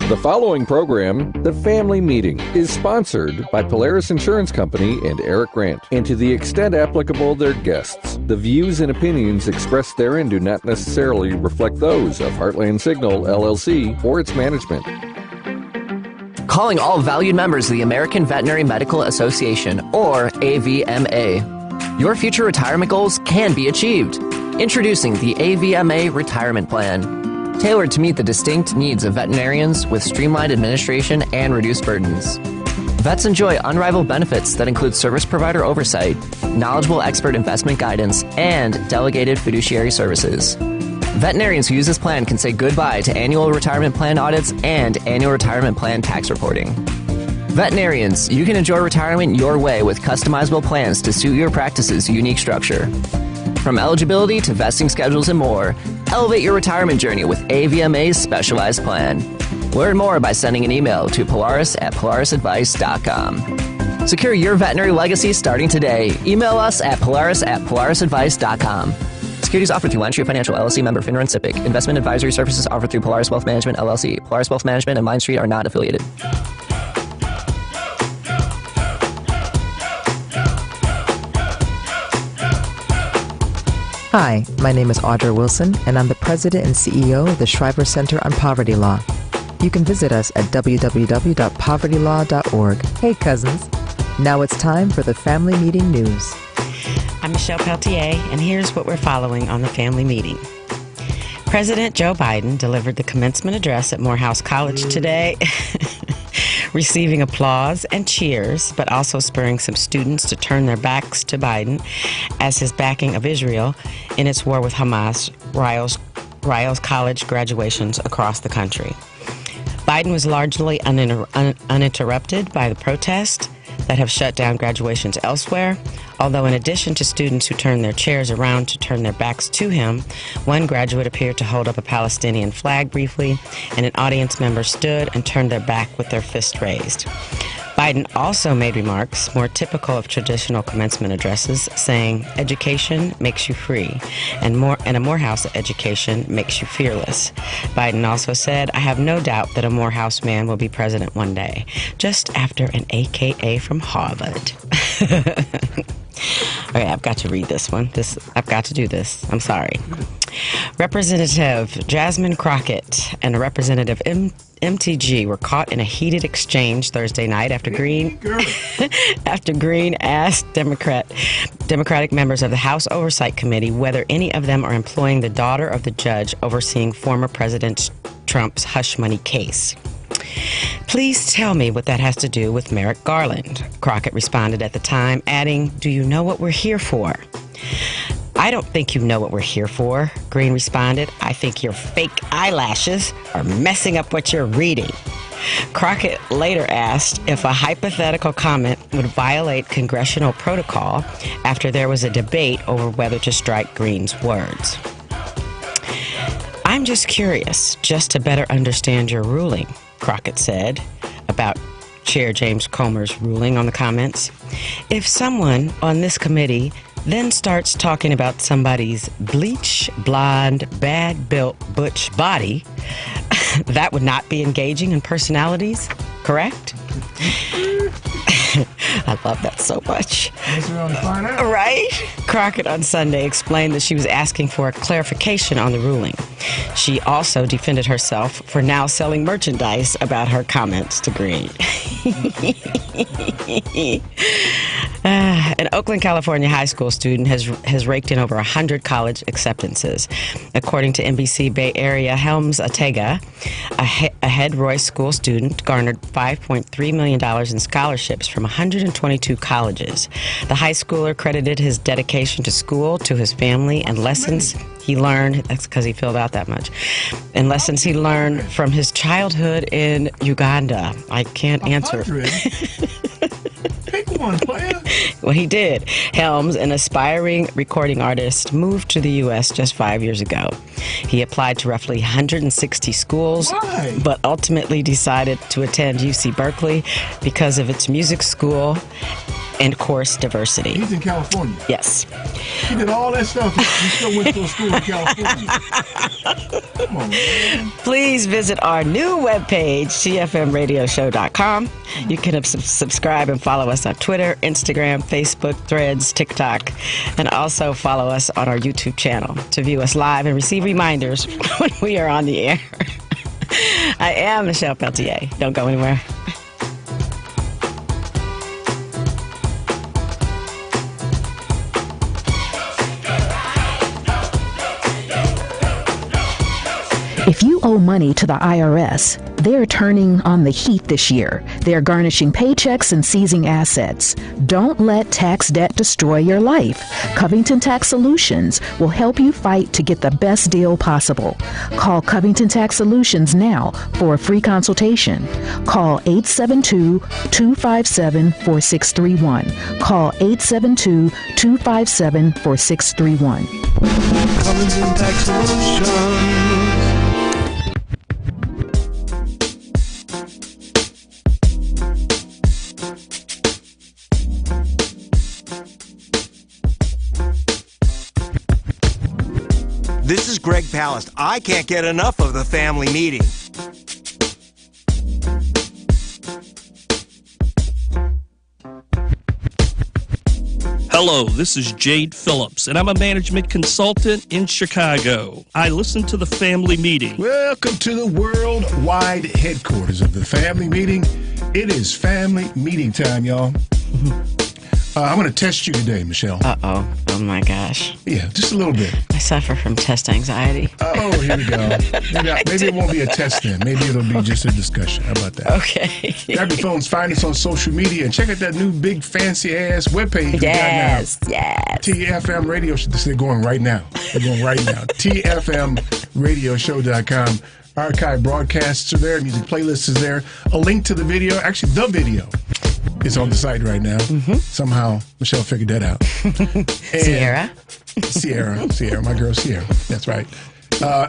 The following program, The Family Meeting, is sponsored by Polaris Insurance Company and Eric Grant, and to the extent applicable, their guests. The views and opinions expressed therein do not necessarily reflect those of Heartland Signal, LLC, or its management. Calling all valued members of the American Veterinary Medical Association, or AVMA. Your future retirement goals can be achieved. Introducing the AVMA Retirement Plan. Tailored to meet the distinct needs of veterinarians with streamlined administration and reduced burdens. Vets enjoy unrivaled benefits that include service provider oversight, knowledgeable expert investment guidance, and delegated fiduciary services. Veterinarians who use this plan can say goodbye to annual retirement plan audits and annual retirement plan tax reporting. Veterinarians, you can enjoy retirement your way with customizable plans to suit your practice's unique structure. From eligibility to vesting schedules and more, elevate your retirement journey with AVMA's specialized plan. Learn more by sending an email to polaris@polarisadvice.com. Secure your veterinary legacy starting today. Email us at polaris@polarisadvice.com. Securities offered through LineStreet Financial, LLC, member FINRA and SIPC. Investment advisory services offered through Polaris Wealth Management, LLC. Polaris Wealth Management and LineStreet are not affiliated. Hi, my name is Audra Wilson, and I'm the President and CEO of the Shriver Center on Poverty Law. You can visit us at www.povertylaw.org. Hey, cousins. Now it's time for the Family Meeting News. I'm Michelle Peltier, and here's what we're following on the Family Meeting. President Joe Biden delivered the commencement address at Morehouse College today, receiving applause and cheers, but also spurring some students to turn their backs to Biden as his backing of Israel in its war with Hamas riles college graduations across the country. Biden was largely uninterrupted by the protests that have shut down graduations elsewhere, although in addition to students who turned their chairs around to turn their backs to him, one graduate appeared to hold up a Palestinian flag briefly, and an audience member stood and turned their back with their fist raised. Biden also made remarks more typical of traditional commencement addresses, saying, "Education makes you free, and a Morehouse education makes you fearless." Biden also said, "I have no doubt that a Morehouse man will be president one day, just after an AKA from Harvard." Okay, I've got to read this one. I've got to do this. I'm sorry. Representative Jasmine Crockett and Representative MTG were caught in a heated exchange Thursday night after Green asked Democratic members of the House Oversight Committee whether any of them are employing the daughter of the judge overseeing former President Trump's hush money case. "Please tell me what that has to do with Merrick Garland," Crockett responded at the time, adding, "Do you know what we're here for?" "I don't think you know what we're here for," Green responded. "I think your fake eyelashes are messing up what you're reading." Crockett later asked if a hypothetical comment would violate congressional protocol after there was a debate over whether to strike Green's words. "I'm just curious, just to better understand your ruling," Crockett said about Chair James Comer's ruling on the comments. "If someone on this committee then starts talking about somebody's bleach, blonde, bad-built, butch body, that would not be engaging in personalities, correct?" I love that so much. Right? Crockett on Sunday explained that she was asking for a clarification on the ruling. She also defended herself for now selling merchandise about her comments to Green. An Oakland, California high school student has raked in over 100 college acceptances. According to NBC Bay Area, Helms Atega, a Head Royce school student, garnered $5.3 million in scholarships from 122 colleges. The high schooler credited his dedication to school, to his family, and lessons he learned, that's because he filled out that much, and lessons he learned from his childhood in Uganda. I can't answer. Pick one, player. Well, he did. Helms, an aspiring recording artist, moved to the U.S. just 5 years ago. He applied to roughly 160 schools, but ultimately decided to attend UC Berkeley because of its music school and course diversity. He's in California. Yes. He did all that stuff. He still went to a school in California. Come on, man. Please visit our new webpage, tfmradioshow.com. You can subscribe and follow us on Twitter, Instagram, Facebook, Threads, TikTok, and also follow us on our YouTube channel to view us live and receive reminders when we are on the air. I am Michelle Peltier. Don't go anywhere. If you owe money to the IRS, they're turning on the heat this year. They're garnishing paychecks and seizing assets. Don't let tax debt destroy your life. Covington Tax Solutions will help you fight to get the best deal possible. Call Covington Tax Solutions now for a free consultation. Call 872-257-4631. Call 872-257-4631. Covington Tax Solutions. This is Greg Palast. I can't get enough of the family meeting. Hello, this is Jade Phillips, and I'm a management consultant in Chicago. I listen to the family meeting. Welcome to the worldwide headquarters of the family meeting. It is family meeting time, y'all. I'm going to test you today, Michelle. Uh-oh. Oh, my gosh. Yeah, just a little bit. I suffer from test anxiety. Oh, here we go. Maybe it won't be a test then. Maybe it'll be just a discussion. How about that? Okay. Grab your phones, find us on social media, and check out that new big fancy-ass webpage we got now. Yes. TFM Radio Show. They're going right now. They're going right now. TFMradioshow.com. Archive broadcasts are there. Music playlists is there. A link to the video. Actually, the video is on the site right now. Somehow, Michelle figured that out. Sierra, my girl Sierra. That's right.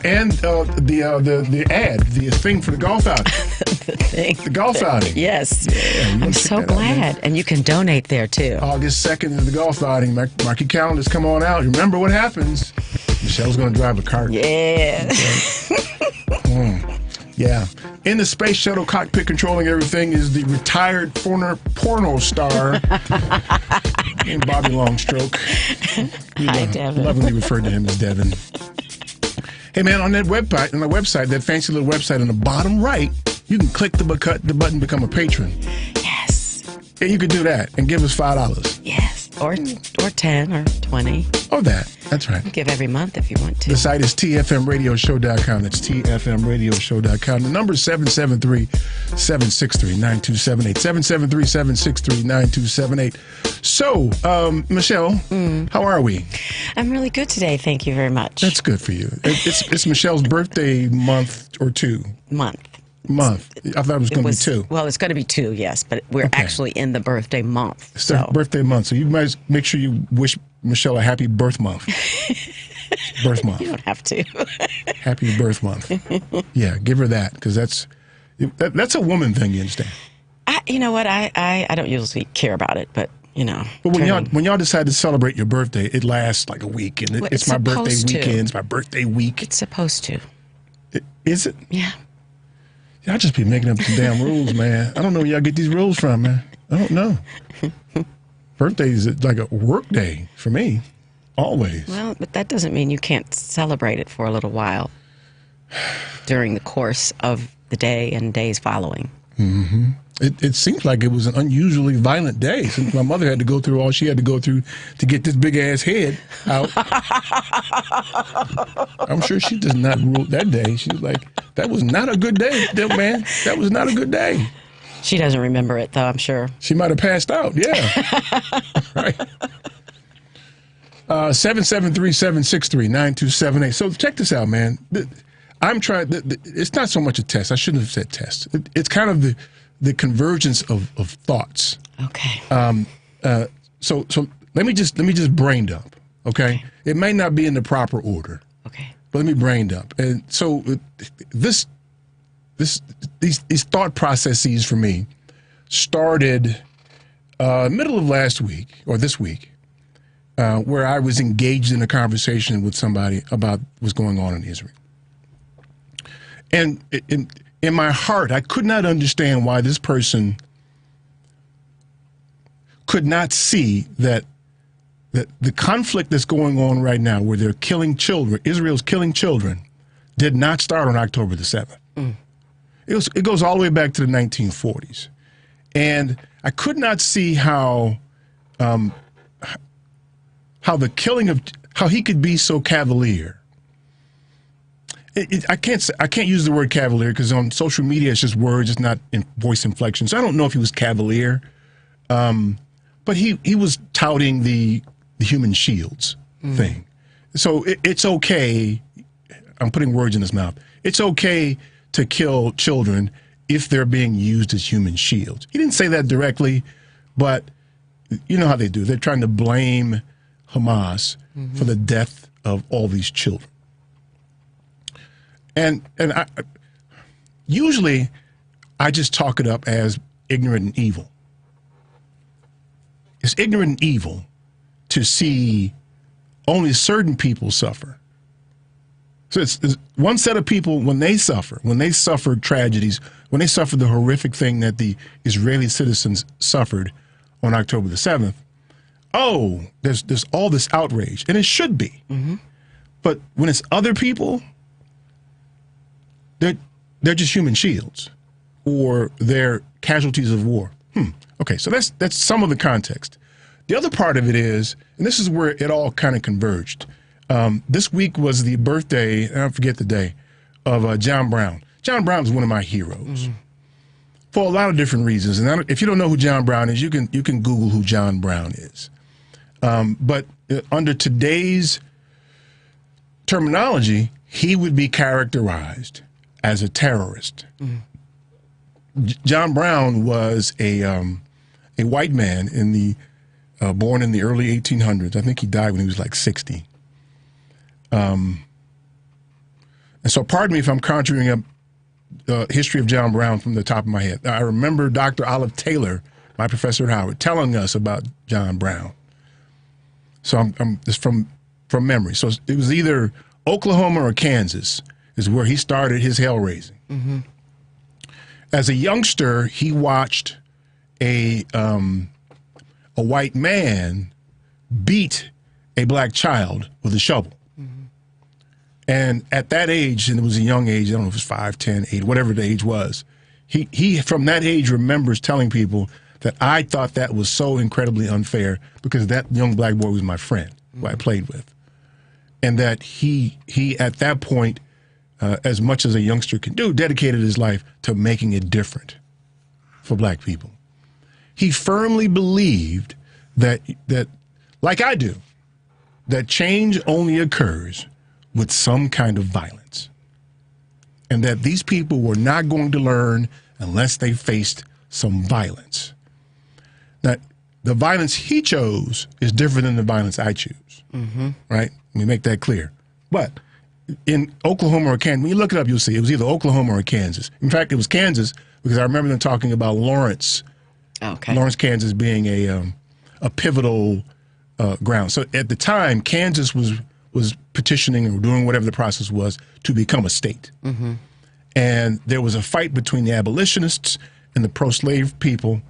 And the ad, the thing for the golf outing. The golf outing. Yes. Yeah, I'm so glad. And you can donate there, too. August 2nd is the golf outing. Mark your calendars, come on out. Remember what happens. Michelle's going to drive a cart. Yeah. Yeah. In the space shuttle cockpit controlling everything is the retired porno star named Bobby Longstroke. Hi, Devin. Lovingly referred to him as Devin. Hey, man, on that website, that fancy little website on the bottom right, you can click the button, become a patron. Yes. Yeah, you could do that and give us $5. Yes. Or 10 or 20. Oh, that's right. Give every month if you want to. The site is tfmradioshow.com. That's tfmradioshow.com. The number is 773-763-9278. 773-763-9278. So, Michelle, how are we? I'm really good today. Thank you very much. That's good for you. It's Michelle's birthday month or two. Month. I thought it was going to be 2. Well, it's going to be 2, yes, but we're actually in the birthday month. It's the birthday month, so you might make sure you wish Michelle a happy birth month. Birth month. You don't have to. Happy birth month. Yeah, give her that, because that's a woman thing, you understand? You know what? I don't usually care about it, but you know. But when y'all decide to celebrate your birthday, it lasts like a week, and it's my birthday weekend. It's my birthday week. It's supposed to. Is it? Yeah. Y'all just be making up some damn rules, man. I don't know where y'all get these rules from, man. I don't know. Birthday is like a work day for me, always. Well, but that doesn't mean you can't celebrate it for a little while during the course of the day and days following. Mm-hmm. It seems like it was an unusually violent day since my mother had to go through all she had to go through to get this big-ass head out. I'm sure she does not rule that day. She's like, that was not a good day, man. That was not a good day. She doesn't remember it, though, I'm sure. She might have passed out, yeah. Right. 773-763-9278. So check this out, man. I'm trying. It's not so much a test. I shouldn't have said test. It's kind of the convergence of thoughts. Okay. So let me just brain dump. Okay. It may not be in the proper order. Okay. But let me brain dump. And so these thought processes for me started middle of last week, or this week, where I was engaged in a conversation with somebody about what's going on in Israel. And in my heart, I could not understand why this person could not see that the conflict that's going on right now, where they're killing children, Israel's killing children, did not start on October the 7th. It goes all the way back to the 1940s. And I could not see how the killing of, how he could be so cavalier. I can't use the word cavalier because on social media it's just words, it's not in voice inflection. So I don't know if he was cavalier, but he was touting the human shields thing. So it's okay. I'm putting words in his mouth. It's okay to kill children if they're being used as human shields. He didn't say that directly, but you know how they do. They're trying to blame Hamas for the death of all these children. And usually I just talk it up as ignorant and evil. It's ignorant and evil to see only certain people suffer. So it's one set of people, when they suffer tragedies, when they suffer the horrific thing that the Israeli citizens suffered on October the 7th, there's all this outrage, and it should be. But when it's other people, they're just human shields, or they're casualties of war. Okay, so that's some of the context. The other part of it is, and this is where it all kind of converged. This week was the birthday, and I forget the day, of John Brown. John Brown is one of my heroes for a lot of different reasons. And if you don't know who John Brown is, you can Google who John Brown is. But under today's terminology, he would be characterized as a terrorist. John Brown was a white man born in the early 1800s. I think he died when he was like 60. And so pardon me if I'm conjuring up the history of John Brown from the top of my head. I remember Dr. Olive Taylor, my professor at Howard, telling us about John Brown. So I'm just from memory. So it was either Oklahoma or Kansas is where he started his hell raising. As a youngster, he watched a white man beat a black child with a shovel. And at that age, and it was a young age, I don't know if it was 5, 10, 8, whatever the age was, he from that age remembers telling people that I thought that was so incredibly unfair because that young black boy was my friend who I played with. And that he at that point, as much as a youngster can do, dedicated his life to making it different for black people. He firmly believed that like I do, that change only occurs with some kind of violence. And that these people were not going to learn unless they faced some violence. Now, the violence he chose is different than the violence I choose, right? Let me make that clear. But in Oklahoma or Kansas, when you look it up, you'll see it was either Oklahoma or Kansas. In fact, it was Kansas because I remember them talking about Lawrence, Lawrence, Kansas being a pivotal ground. So at the time, Kansas was petitioning or doing whatever the process was to become a state. And there was a fight between the abolitionists and the pro-slave people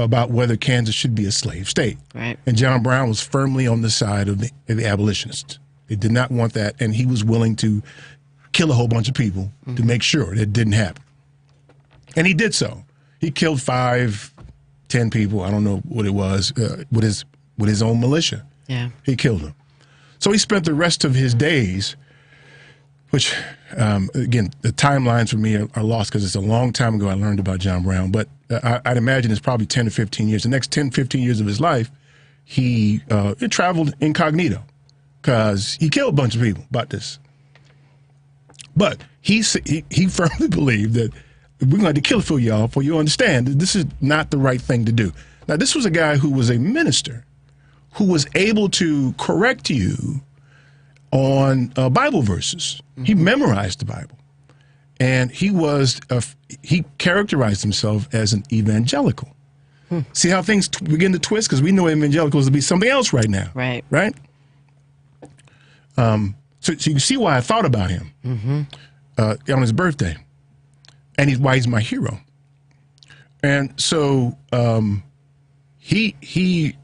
about whether Kansas should be a slave state. Right. And John Brown was firmly on the side of the abolitionists. They did not want that, and he was willing to kill a whole bunch of people to make sure that didn't happen. And he did so. He killed 5, 10 people, I don't know what it was, with his own militia. Yeah. He killed them. So he spent the rest of his days, which, again, the timelines for me are lost because it's a long time ago I learned about John Brown, but I'd imagine it's probably 10 to 15 years. The next 10, 15 years of his life, he traveled incognito because he killed a bunch of people about this. But he firmly believed that we're going to kill for y'all, for you understand that this is not the right thing to do. Now, this was a guy who was a minister who was able to correct you on Bible verses. He memorized the Bible. And he characterized himself as an evangelical. See how things begin to twist? Because we know evangelicals to be something else right now. Right. Right? So you see why I thought about him on his birthday. And why he's my hero. And so he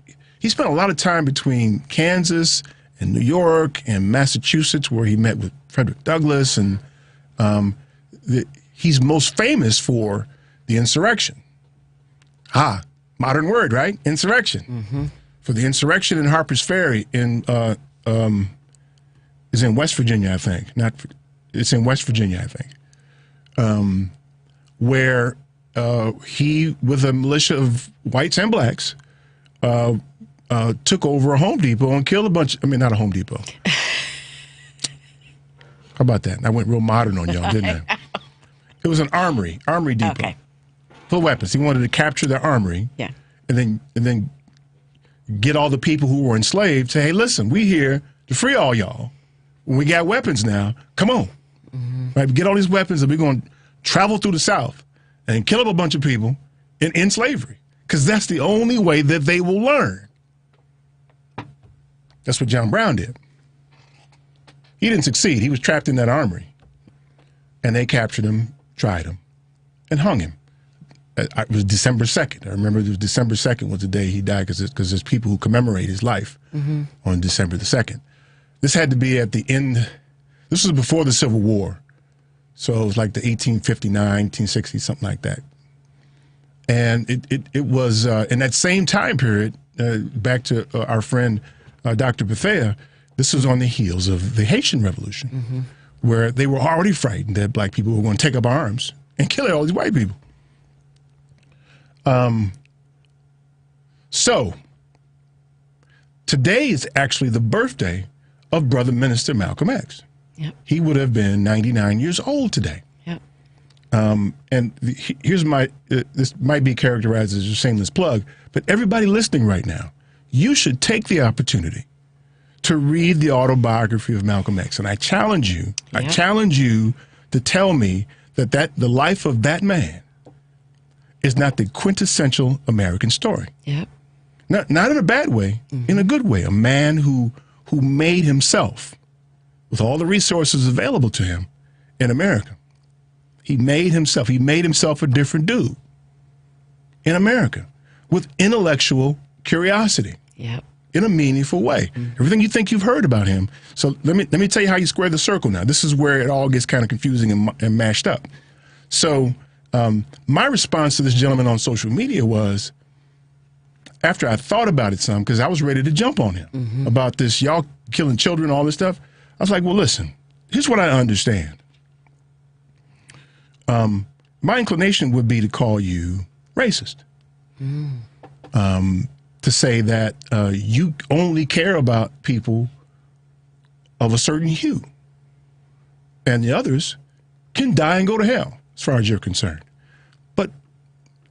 spent a lot of time between Kansas and New York and Massachusetts, where he met with Frederick Douglass. And he's most famous for the insurrection. Modern word, right? Insurrection. For the insurrection in Harper's Ferry is in West Virginia, I think. It's in West Virginia, I think. Where he, with a militia of whites and blacks, took over a Home Depot and killed a bunch. I mean, not a Home Depot. How about that? I went real modern on y'all, didn't I? It was an armory depot. Okay. Full of weapons. He wanted to capture the armory. Yeah. And then get all the people who were enslaved. Say, hey, listen, we here to free all y'all. When we got weapons now, come on. Right? Get all these weapons and we're going to travel through the South and kill up a bunch of people in slavery. Because that's the only way that they will learn. That's what John Brown did. He didn't succeed. He was trapped in that armory. And they captured him, tried him, and hung him. It was December 2nd. I remember it was December 2nd was the day he died because there's people who commemorate his life on December the 2nd. This had to be at the end. This was before the Civil War. So it was like the 1859, 1860, something like that. And it was in that same time period, back to our friend Dr. Bethea, this was on the heels of the Haitian Revolution, where they were already frightened that black people were going to take up arms and kill all these white people. So today is actually the birthday of Brother Minister Malcolm X. Yep. He would have been 99 years old today. Yep. Here's this might be characterized as a shameless plug, but everybody listening right now, you should take the opportunity to read the autobiography of Malcolm X. And I challenge you to tell me that the life of that man is not the quintessential American story. Yep. Not in a bad way, in a good way. A man who made himself with all the resources available to him in America. He made himself a different dude in America with intellectual curiosity. Yep. In a meaningful way. Everything you think you've heard about him. So let me tell you how you square the circle now. This is where it all gets kind of confusing and mashed up. So my response to this gentleman on social media was, after I thought about it some, because I was ready to jump on him about this, y'all killing children, all this stuff. I was like, well, listen, here's what I understand. My inclination would be to call you racist. To say that you only care about people of a certain hue, and the others can die and go to hell, as far as you're concerned. But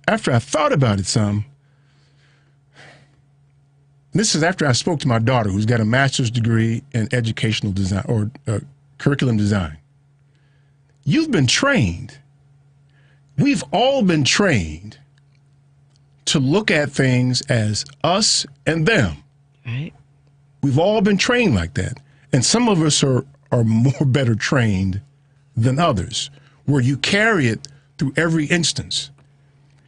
after I thought about it some, this is after I spoke to my daughter, who's got a master's degree in educational design or curriculum design. You've been trained. We've all been trained to look at things as us and them. Right. We've all been trained like that. And some of us are more better trained than others, where you carry it through every instance.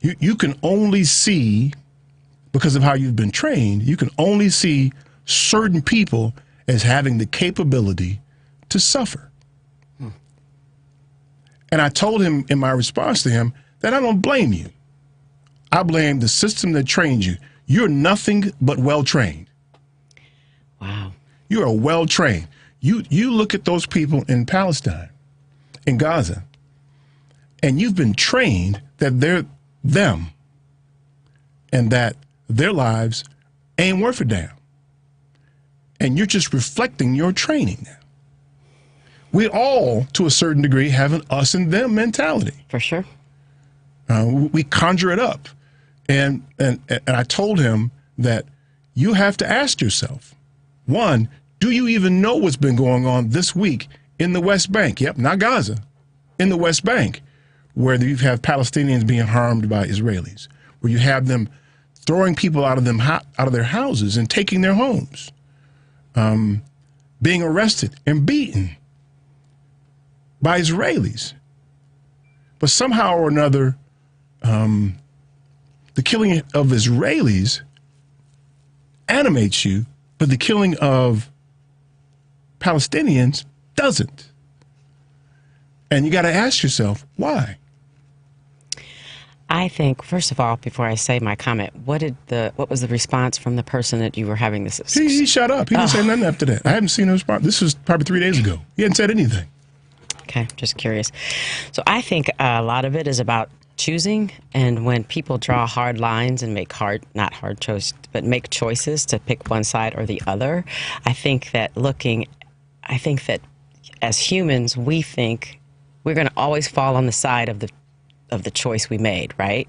You can only see, because of how you've been trained, you can only see certain people as having the capability to suffer. And I told him in my response to him that I don't blame you. I blame the system that trained you. You're nothing but well-trained. Wow. You are well-trained. You look at those people in Palestine, in Gaza, and you've been trained that they're them and that their lives ain't worth a damn. And you're just reflecting your training now. We all, to a certain degree, have an us and them mentality. For sure. We conjure it up. And I told him that you have to ask yourself, one, do you even know what's been going on this week in the West Bank? Yep, not Gaza. In the West Bank, where you have Palestinians being harmed by Israelis, where you have them throwing people out of their houses and taking their homes, being arrested and beaten by Israelis. But somehow or another, the killing of Israelis animates you, but the killing of Palestinians doesn't. And you got to ask yourself, why? I think, first of all, before I say my comment, what was the response from the person that you were having this? He shut up. He didn't say nothing after that. I haven't seen a response. This was probably 3 days ago. He hadn't said anything. Okay, just curious. So I think a lot of it is about choosing, and when people draw hard lines and make make choices to pick one side or the other, I think that as humans, we think we're going to always fall on the side of the choice we made, right?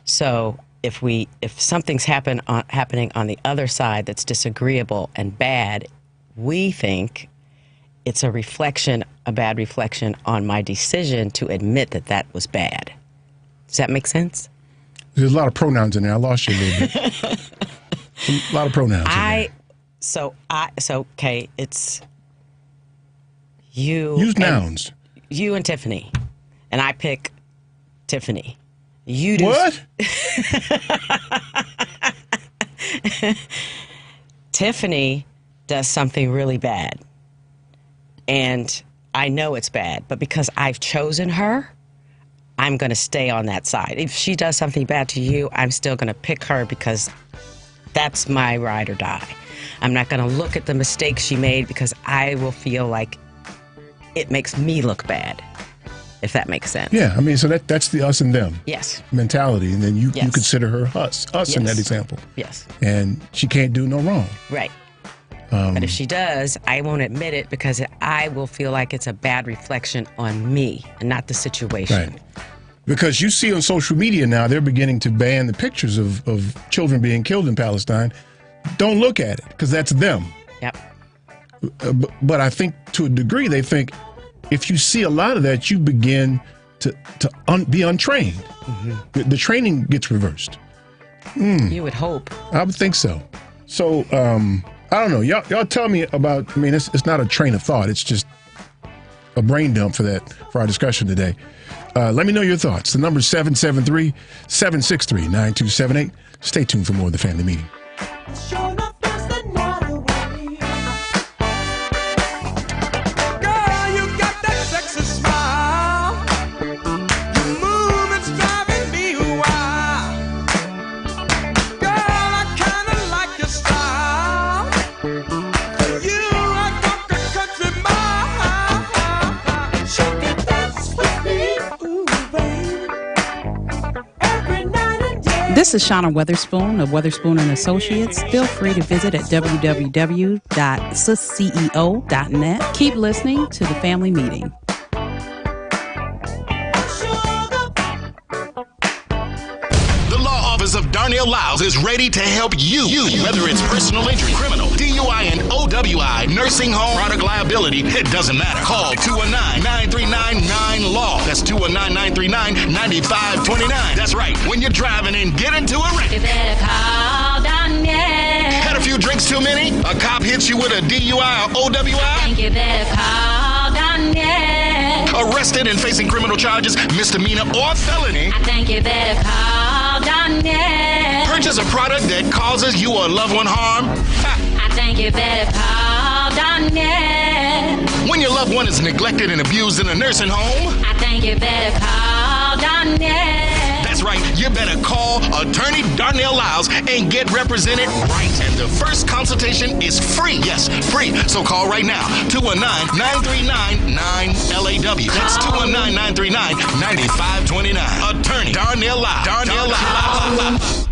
So if something's happening on the other side that's disagreeable and bad, we think it's a bad reflection on my decision to admit that was bad. Does that make sense? There's a lot of pronouns in there. I lost you a little bit. A lot of pronouns in there. Okay, it's you. Use nouns. You and Tiffany. And I pick Tiffany. You do. What? Tiffany does something really bad. And I know it's bad, but because I've chosen her, I'm going to stay on that side. If she does something bad to you, I'm still going to pick her because that's my ride or die. I'm not going to look at the mistakes she made because I will feel like it makes me look bad, if that makes sense. Yeah, I mean, so that's the us and them mentality. And then you consider her us in that example. Yes. And she can't do no wrong. Right. But if she does, I won't admit it because I will feel like it's a bad reflection on me and not the situation. Right. Because you see on social media now, they're beginning to ban the pictures of children being killed in Palestine. Don't look at it because that's them. Yep. But I think to a degree, they think if you see a lot of that, you begin to be untrained. Mm-hmm. The training gets reversed. You would hope. I would think so. So, I don't know. Y'all tell me about, I mean, it's not a train of thought. It's just a brain dump for our discussion today. Let me know your thoughts. The number is 773-763-9278. Stay tuned for more of the Family Meeting. This is Shauna Weatherspoon of Weatherspoon & Associates. Feel free to visit at www.susceo.net. Keep listening to The Family Meeting. Of Darnell Lyles is ready to help you. Whether it's personal injury, criminal, DUI, and OWI, nursing home, product liability, it doesn't matter. Call 219-939-9LAW. That's 219-939-9529. That's right. When you're driving and get into a wreck, you better call Darnell. Had a few drinks too many? A cop hits you with a DUI or OWI? I think you better call Darnell. Arrested and facing criminal charges, misdemeanor or felony? I think you better call Darnell. Purchase a product that causes you or a loved one harm? I think you better call Darnell. When your loved one is neglected and abused in a nursing home? I think you better call Darnell. That's right, you better call Attorney Darnell Lyles and get represented right. And the first consultation is free. Yes, free. So call right now. 219-939-9LAW. That's 219-939-9529. Attorney Darnell Lyles. Darnell Lyles.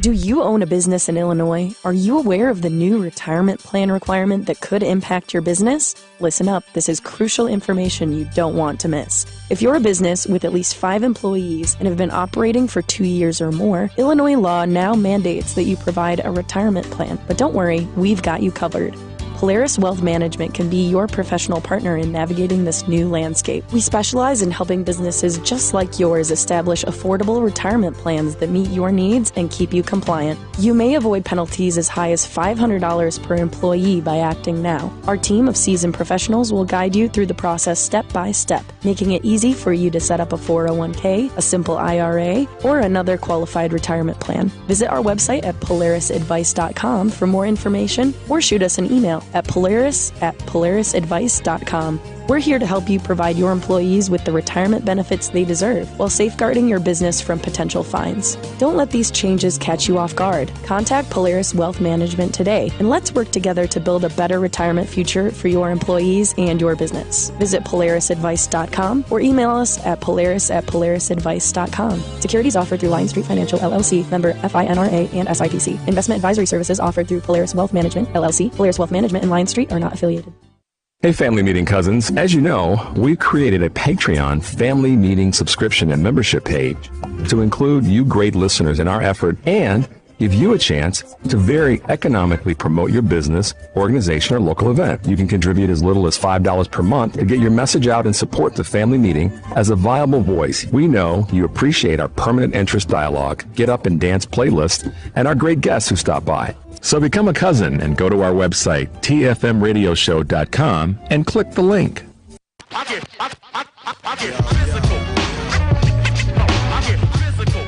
Do you own a business in Illinois? Are you aware of the new retirement plan requirement that could impact your business? Listen up, this is crucial information you don't want to miss. If you're a business with at least 5 employees and have been operating for 2 years or more, Illinois law now mandates that you provide a retirement plan. But don't worry, we've got you covered. Polaris Wealth Management can be your professional partner in navigating this new landscape. We specialize in helping businesses just like yours establish affordable retirement plans that meet your needs and keep you compliant. You may avoid penalties as high as $500 per employee by acting now. Our team of seasoned professionals will guide you through the process step by step, making it easy for you to set up a 401k, a simple IRA, or another qualified retirement plan. Visit our website at polarisadvice.com for more information or shoot us an email at polaris@polarisadvice.com. We're here to help you provide your employees with the retirement benefits they deserve while safeguarding your business from potential fines. Don't let these changes catch you off guard. Contact Polaris Wealth Management today and let's work together to build a better retirement future for your employees and your business. Visit polarisadvice.com or email us at polaris@polarisadvice.com. Securities offered through Lion Street Financial LLC, member FINRA and SIPC. Investment advisory services offered through Polaris Wealth Management LLC. Polaris Wealth Management and Lion Street are not affiliated. Hey, Family Meeting cousins. As you know, we created a Patreon Family Meeting subscription and membership page to include you great listeners in our effort and give you a chance to very economically promote your business, organization, or local event. You can contribute as little as $5 per month to get your message out and support the Family Meeting as a viable voice. We know you appreciate our permanent interest dialogue, get up and dance playlist, and our great guests who stop by. So become a cousin and go to our website, tfmradioshow.com, and click the link. I get physical. I get physical. I get physical.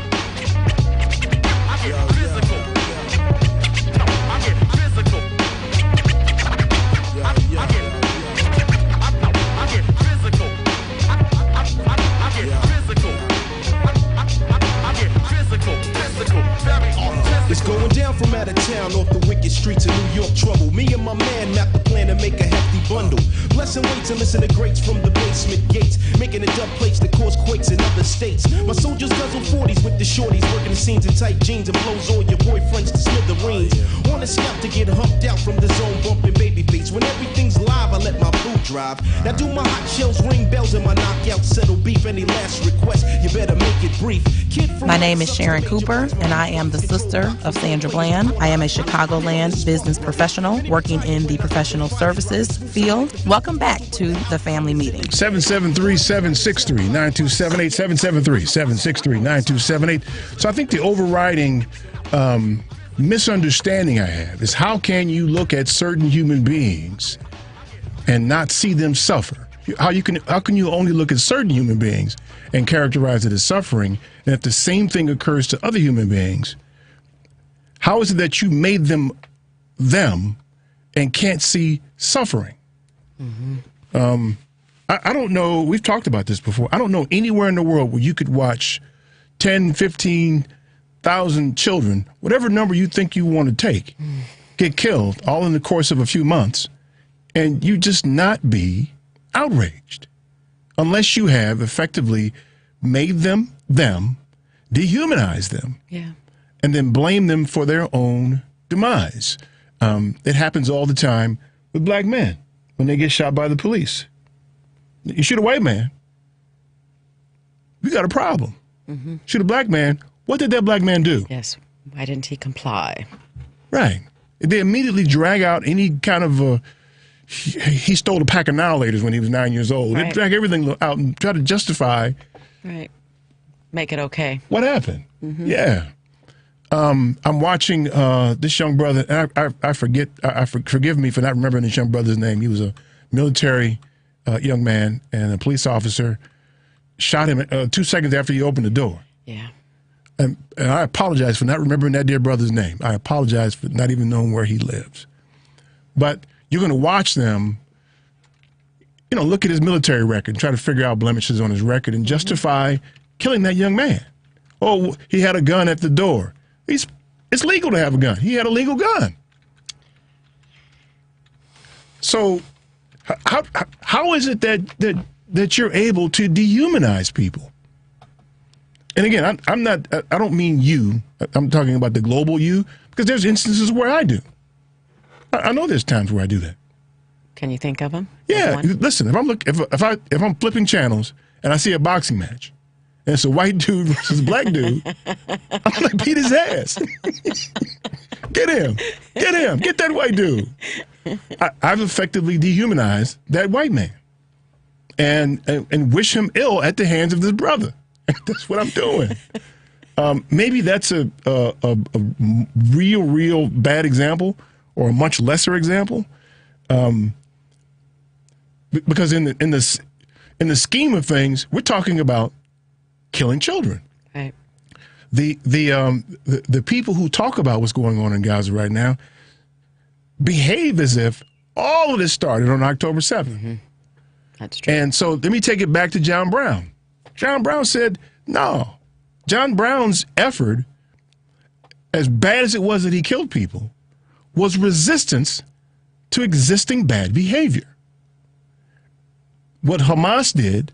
I get physical. I get physical. I get physical. Very autistic. It's going down from out of town off the wicked streets of New York trouble. Me and my man map the plan to make a hefty bundle. Blessing weights and listen to greats from the basement gates, making it dub plates that cause quakes in other states. My soldiers guzzle 40s with the shorties, working the scenes in tight jeans and blows all your boyfriends to smithereens. On a scout to get humped out from the zone, bumping baby beats. When everything's live, I let my boo drive. Now do my hot shells ring bells and my knockout settle beef. Any last request, you better make it brief. My name is Sharon Cooper, and I am the sister of Sandra Bland. I am a Chicagoland business professional working in the professional services field. Welcome back to the Family Meeting. 773-763-9278, 773-763-9278. So I think the overriding misunderstanding I have is how can you look at certain human beings and not see them suffer? How can you only look at certain human beings and characterize it as suffering, and if the same thing occurs to other human beings, how is it that you made them and can't see suffering? Mm-hmm. I don't know. We've talked about this before. I don't know anywhere in the world where you could watch 10, 15,000 children, whatever number you think you want to take, get killed all in the course of a few months, and you just not be outraged unless you have effectively made them, dehumanized them, and then blame them for their own demise. It happens all the time with black men when they get shot by the police. You shoot a white man, we got a problem. Mm-hmm. Shoot a black man, what did that black man do? Yes, why didn't he comply? Right. They immediately drag out any kind of he stole a pack of annihilators when he was 9 years old. Right. They drag everything out and try to justify. Right. Make it okay. What happened? Mm-hmm. Yeah. I'm watching this young brother, and I forget. Forgive me for not remembering this young brother's name. He was a military young man, and a police officer shot him 2 seconds after he opened the door. Yeah. And I apologize for not remembering that dear brother's name. I apologize for not even knowing where he lives. But you're going to watch them, look at his military record, try to figure out blemishes on his record and justify killing that young man. Oh, he had a gun at the door. It's legal to have a gun. He had a legal gun. So how is it that you're able to dehumanize people? And again, I don't mean you. I'm talking about the global you, because there's instances where I do. I know there's times where I do that. Can you think of them? Yeah. Listen, if I'm flipping channels and I see a boxing match and it's a white dude versus a black dude, I'm like, beat his ass. Get him. Get that white dude. I've effectively dehumanized that white man and wish him ill at the hands of this brother. That's what I'm doing. Maybe that's a real bad example or a much lesser example. Because in the scheme of things, we're talking about killing children. Right. The people who talk about what's going on in Gaza right now behave as if all of this started on October 7th. Mm-hmm. That's true. And so let me take it back to John Brown. John Brown said, no. John Brown's effort, as bad as it was that he killed people, was resistance to existing bad behavior. What Hamas did,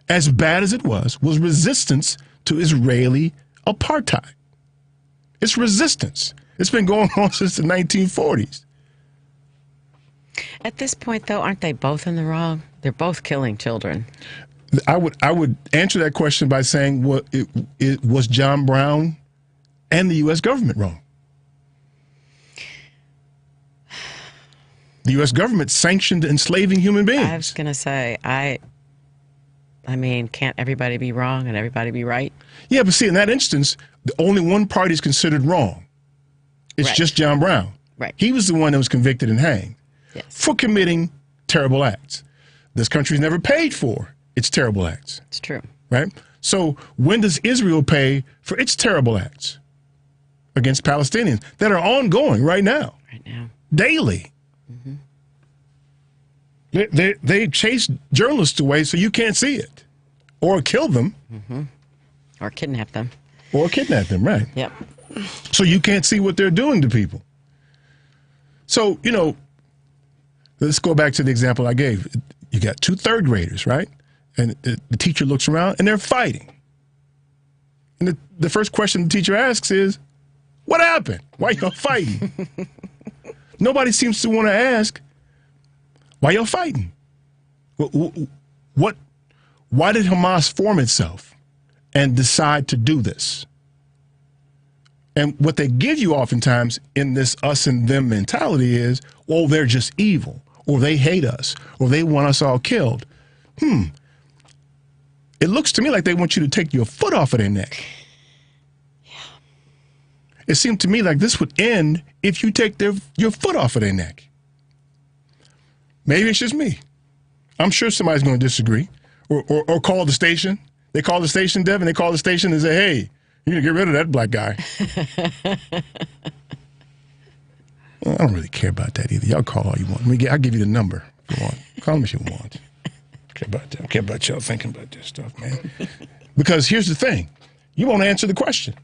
as bad as it was resistance to Israeli apartheid. It's resistance. It's been going on since the 1940s. At this point, though, aren't they both in the wrong? They're both killing children. I would answer that question by saying, was John Brown and the U.S. government wrong? The U.S. government sanctioned enslaving human beings. I was going to say, I mean, can't everybody be wrong and everybody be right? Yeah, but see, in that instance, only one party is considered wrong. It's Right. just John Brown. Right. He was the one that was convicted and hanged for committing terrible acts. This country's never paid for its terrible acts. It's true. Right? So when does Israel pay for its terrible acts against Palestinians that are ongoing right now? Right now. Daily. Mm-hmm. They chase journalists away so you can't see it. Or kill them. Mm-hmm. Or kidnap them. Or kidnap them, right. Yep. So you can't see what they're doing to people. So, let's go back to the example I gave. You got 2 third graders, right? And the teacher looks around and they're fighting. And the first question the teacher asks is, what happened? Why y'all fighting? Nobody seems to want to ask, why y'all fighting? Why did Hamas form itself and decide to do this? And what they give you oftentimes in this us and them mentality is, well, they're just evil, or they hate us, or they want us all killed. It looks to me like they want you to take your foot off of their neck. Yeah. It seemed to me like this would end if you take your foot off of their neck. Maybe it's just me. I'm sure somebody's going to disagree or call the station. They call the station, Devin. They call the station and say, hey, you need to get rid of that black guy. I don't really care about that either. Y'all call all you want. I'll give you the number if you want. Call me if you want. I care about that. I care about y'all thinking about this stuff, man. Because here's the thing. You won't answer the question.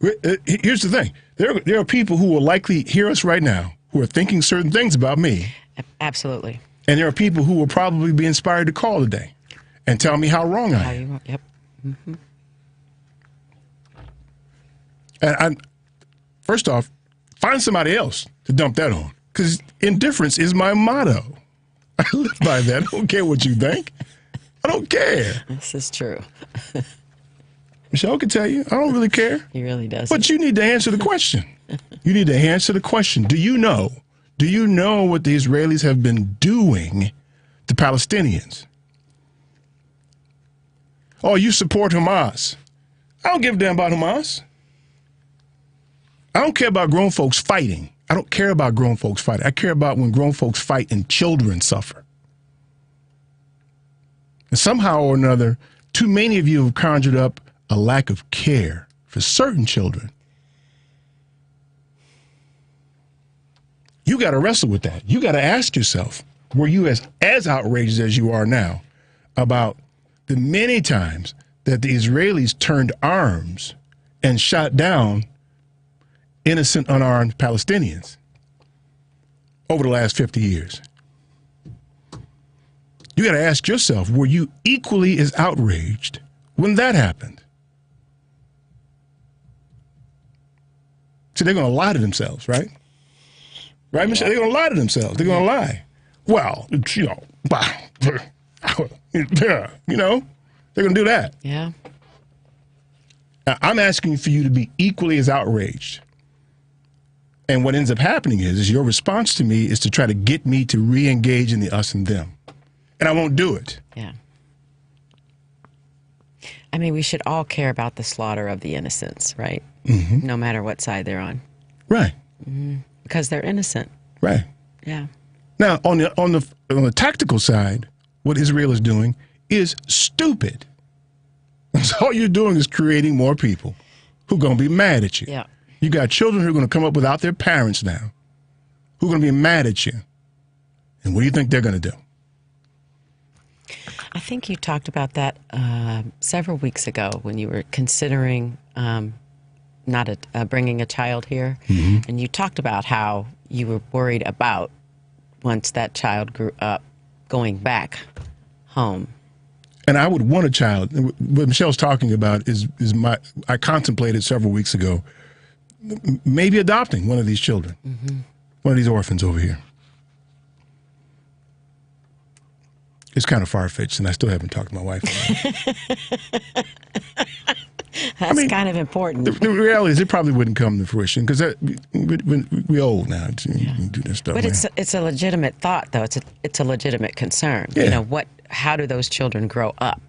Here's the thing. There are people who will likely hear us right now who are thinking certain things about me. Absolutely. And there are people who will probably be inspired to call today and tell me how wrong I am. Yep. Mm-hmm. And first off, find somebody else to dump that on, because indifference is my motto. I live by that. I don't care what you think. I don't care. This is true. Michelle can tell you, I don't really care. He really does. But you need to answer the question. You need to answer the question. Do you know what the Israelis have been doing to Palestinians? Oh, you support Hamas. I don't give a damn about Hamas. I don't care about grown folks fighting. I don't care about grown folks fighting. I care about when grown folks fight and children suffer. And somehow or another, too many of you have conjured up a lack of care for certain children. You got to wrestle with that. You got to ask yourself, were you as outraged as you are now about the many times that the Israelis turned arms and shot down innocent, unarmed Palestinians over the last 50 years? You got to ask yourself, were you equally as outraged when that happened? See, they're going to lie to themselves, right? Right, Michelle? They're going to lie to themselves. They're going to lie. Well, they're going to do that. Yeah. I'm asking for you to be equally as outraged And what ends up happening is your response to me is to try to get me to re-engage in the us and them. And I won't do it. Yeah. I mean, we should all care about the slaughter of the innocents, right? Mm-hmm. No matter what side they're on. Right. Mm-hmm. Because they're innocent. Right. Yeah. Now, on the tactical side, what Israel is doing is stupid. So all you're doing is creating more people who are going to be mad at you. Yeah. You got children who are going to come up without their parents now, who are going to be mad at you. And what do you think they're going to do? I think you talked about that several weeks ago when you were considering bringing a child here. Mm-hmm. And you talked about how you were worried about once that child grew up going back home. And I would want a child. What Michelle's talking about is I contemplated several weeks ago, maybe adopting one of these children, mm-hmm. one of these orphans over here. It's kind of far-fetched, and I still haven't talked to my wife about it. That's kind of important. The reality is it probably wouldn't come to fruition because we're old now to do this stuff. But it's a legitimate thought, though. It's a legitimate concern. Yeah. You know, how do those children grow up?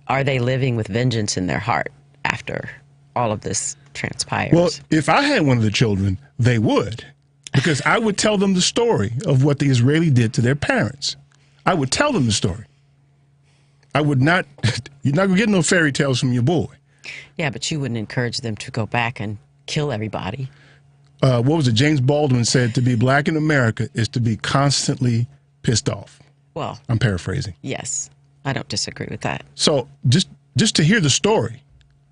Are they living with vengeance in their heart after all of this transpires? Well, if I had one of the children, they would, because I would tell them the story of what the Israeli did to their parents. I would tell them the story. I would not. You're not going to get no fairy tales from your boy. Yeah, but you wouldn't encourage them to go back and kill everybody. What was it? James Baldwin said, to be black in America is to be constantly pissed off. Well, I'm paraphrasing. Yes, I don't disagree with that. So just to hear the story.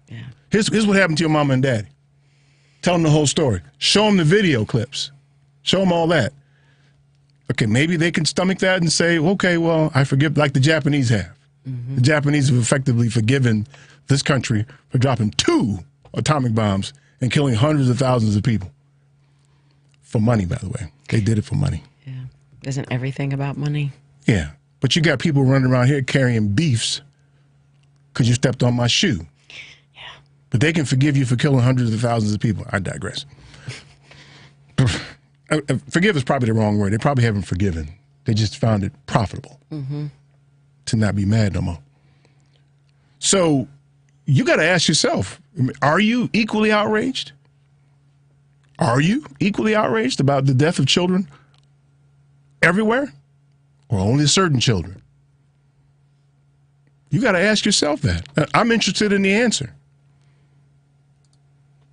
Yeah. Here's what happened to your mama and daddy. Tell them the whole story. Show them the video clips. Show them all that. Okay, maybe they can stomach that and say, okay, well, I forgive, like the Japanese have. Mm-hmm. The Japanese have effectively forgiven this country for dropping 2 atomic bombs and killing hundreds of thousands of people. For money, by the way. They did it for money. Yeah. Isn't everything about money? Yeah. But you got people running around here carrying beefs because you stepped on my shoe. Yeah. But they can forgive you for killing hundreds of thousands of people. I digress. Forgive is probably the wrong word. They probably haven't forgiven. They just found it profitable to not be mad no more. So you got to ask yourself, are you equally outraged? Are you equally outraged about the death of children everywhere or only certain children? You got to ask yourself that. I'm interested in the answer.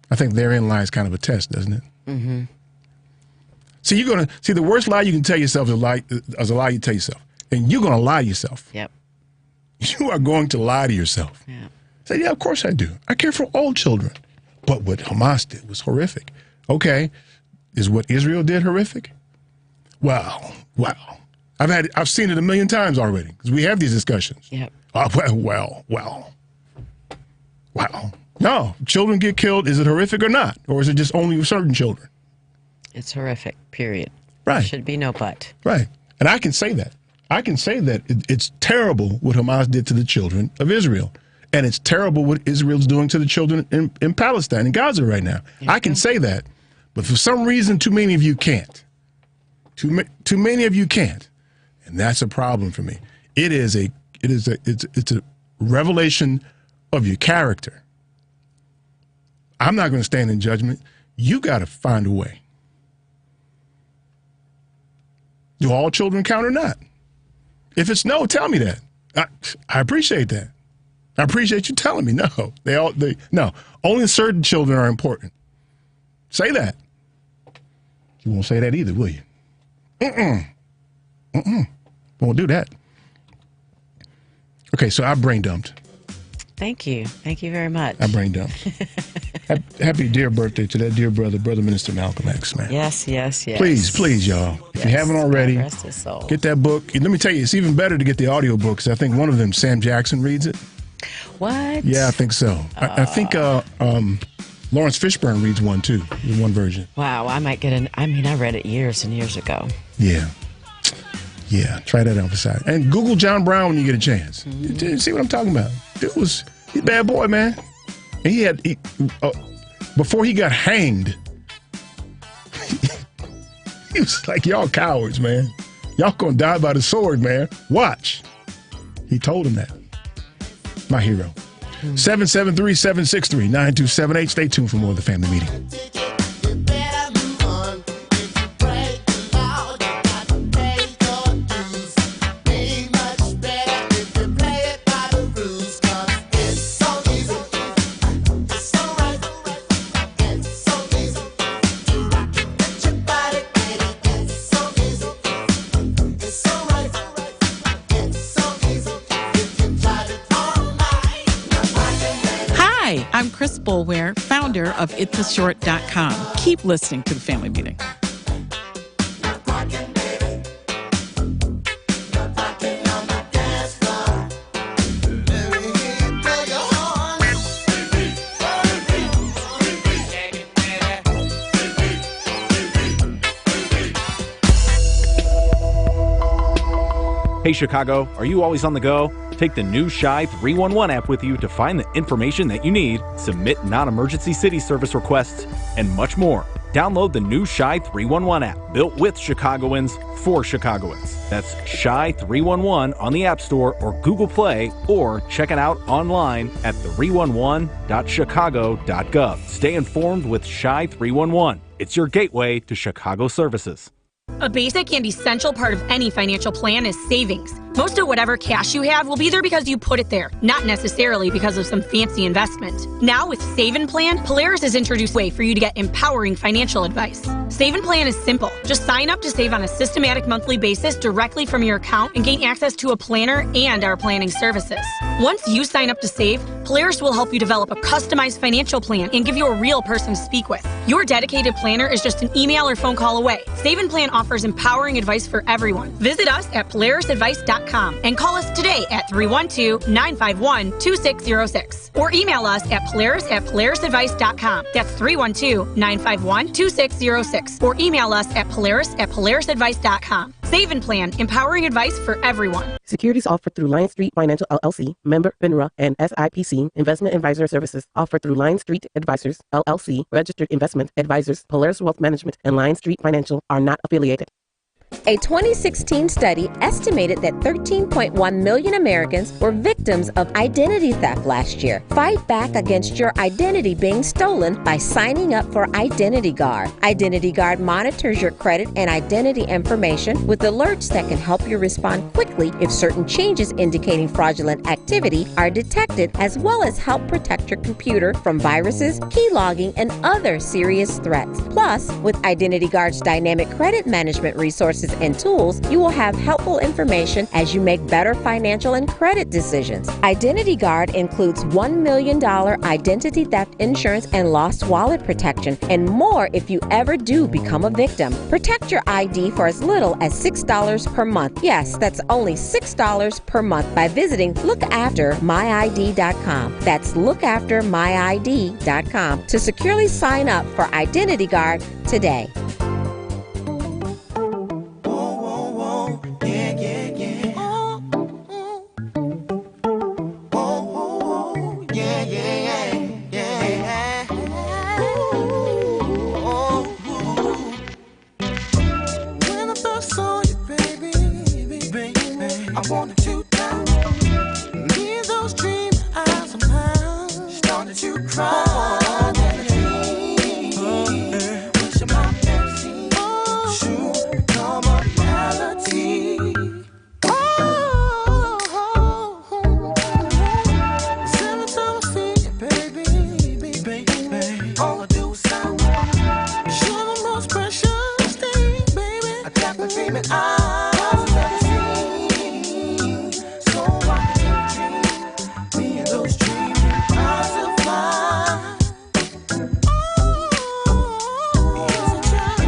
I think therein lies kind of a test, doesn't it? Mm-hmm. See, the worst lie you can tell yourself is a lie you tell yourself. And you're going to lie to yourself. Yep. You are going to lie to yourself. Yeah. Say, yeah, of course I do. I care for all children. But what Hamas did was horrific. Okay. Is what Israel did horrific? Wow. I've seen it a million times already because we have these discussions. Yep. Wow. No, children get killed. Is it horrific or not? Or is it just only certain children? It's horrific, period. Right. There should be no but. Right. And I can say that. It's terrible what Hamas did to the children of Israel. And it's terrible what Israel's doing to the children in Palestine, in Gaza right now. I can say that. But for some reason, too many of you can't. Too many of you can't. And that's a problem for me. It's a revelation of your character. I'm not going to stand in judgment. You got to find a way. Do all children count or not? If it's no, tell me that. I appreciate that. I appreciate you telling me no. No. Only certain children are important. Say that. You won't say that either, will you? Won't do that. Okay, so I brain dumped. Thank you. Thank you very much. I brain dumped. Happy dear birthday to that dear brother Minister Malcolm X, man. Yes. Please, y'all. If you haven't already, get that book. Let me tell you, it's even better to get the audio books. I think one of them, Sam Jackson, reads it. What? Yeah, I think so. I think Lawrence Fishburne reads one, too, in one version. Wow, I might get I read it years and years ago. Yeah, try that out beside. And Google John Brown when you get a chance. Mm-hmm. See what I'm talking about? He's a bad boy, man. And before he got hanged He was like, y'all cowards, man. Y'all gonna die by the sword, man. Watch. He told him that. My hero. 773-763-9278. Stay tuned for more of the family meeting. I'm Chris Boulware, founder of itsashort.com. Keep listening to the family meeting. Hey Chicago, are you always on the go? Take the new Shy 311 app with you to find the information that you need, submit non-emergency city service requests, and much more. Download the new Shy 311 app, built with Chicagoans for Chicagoans. That's Shy 311 on the App Store or Google Play, or check it out online at 311.chicago.gov. Stay informed with Shy 311. It's your gateway to Chicago services. A basic and essential part of any financial plan is savings. Most of whatever cash you have will be there because you put it there, not necessarily because of some fancy investment. Now with Save and Plan, Polaris has introduced a way for you to get empowering financial advice. Save and Plan is simple. Just sign up to save on a systematic monthly basis directly from your account and gain access to a planner and our planning services. Once you sign up to save, Polaris will help you develop a customized financial plan and give you a real person to speak with. Your dedicated planner is just an email or phone call away. Save and Plan offers empowering advice for everyone. Visit us at polarisadvice.com and call us today at 312-951-2606 or email us at polarisadvice.com. That's 312-951-2606 or email us at polarisadvice.com. Save and Plan, empowering advice for everyone. Securities offered through Lion Street Financial LLC, member FINRA and SIPC. Investment advisor services offered through Lion Street Advisors LLC, registered investment advisors. Polaris Wealth Management and Lion Street Financial are not affiliated. A 2016 study estimated that 13.1 million Americans were victims of identity theft last year. Fight back against your identity being stolen by signing up for Identity Guard. Identity Guard monitors your credit and identity information with alerts that can help you respond quickly if certain changes indicating fraudulent activity are detected, as well as help protect your computer from viruses, key logging, and other serious threats. Plus, with Identity Guard's dynamic credit management resources and tools, you will have helpful information as you make better financial and credit decisions. Identity Guard includes $1 million identity theft insurance and lost wallet protection, and more if you ever do become a victim. Protect your ID for as little as $6 per month. Yes, that's only $6 per month by visiting lookaftermyid.com. That's lookaftermyid.com to securely sign up for Identity Guard today.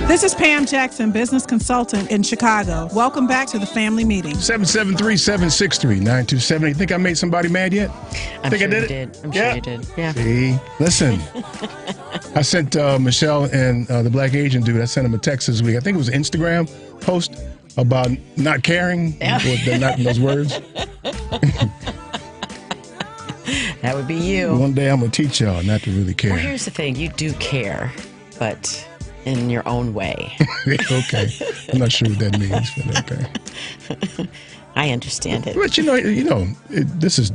This is Pam Jackson, business consultant in Chicago. Welcome back to the family meeting. 773-763-9278. Think I made somebody mad yet? I'm think sure I did you it? did. I'm sure you did. Yeah. See, listen. I sent Michelle and the Black Asian dude, I sent him a text this week. I think it was an Instagram post about not caring. Yeah. Not those words. That would be you. One day I'm going to teach y'all not to really care. Well, here's the thing. You do care, but in your own way. Okay. I'm not sure what that means, but okay. I understand it. But this is,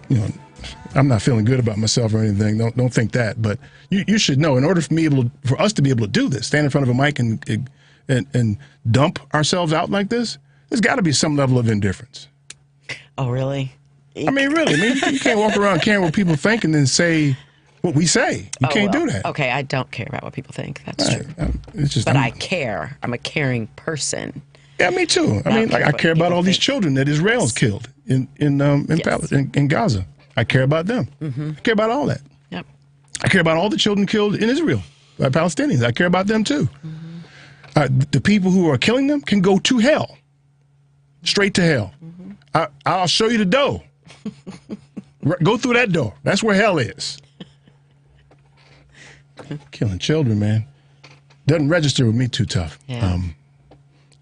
I'm not feeling good about myself or anything. Don't think that. But you should know, in order for us to be able to do this, stand in front of a mic and dump ourselves out like this, there's got to be some level of indifference. Oh, really? I mean, really. You can't walk around caring what people think and then say what we say. You can't do that. Okay, I don't care about what people think. That's true. But I care. I'm a caring person. Yeah, me too. I care about all these children that Israel's killed in Gaza. I care about them. Mm-hmm. I care about all that. Yep. I care about all the children killed in Israel by Palestinians. I care about them too. Mm-hmm. The people who are killing them can go to hell, straight to hell. Mm-hmm. I'll show you the door. Go through that door. That's where hell is. Killing children, man, doesn't register with me too tough. Yeah.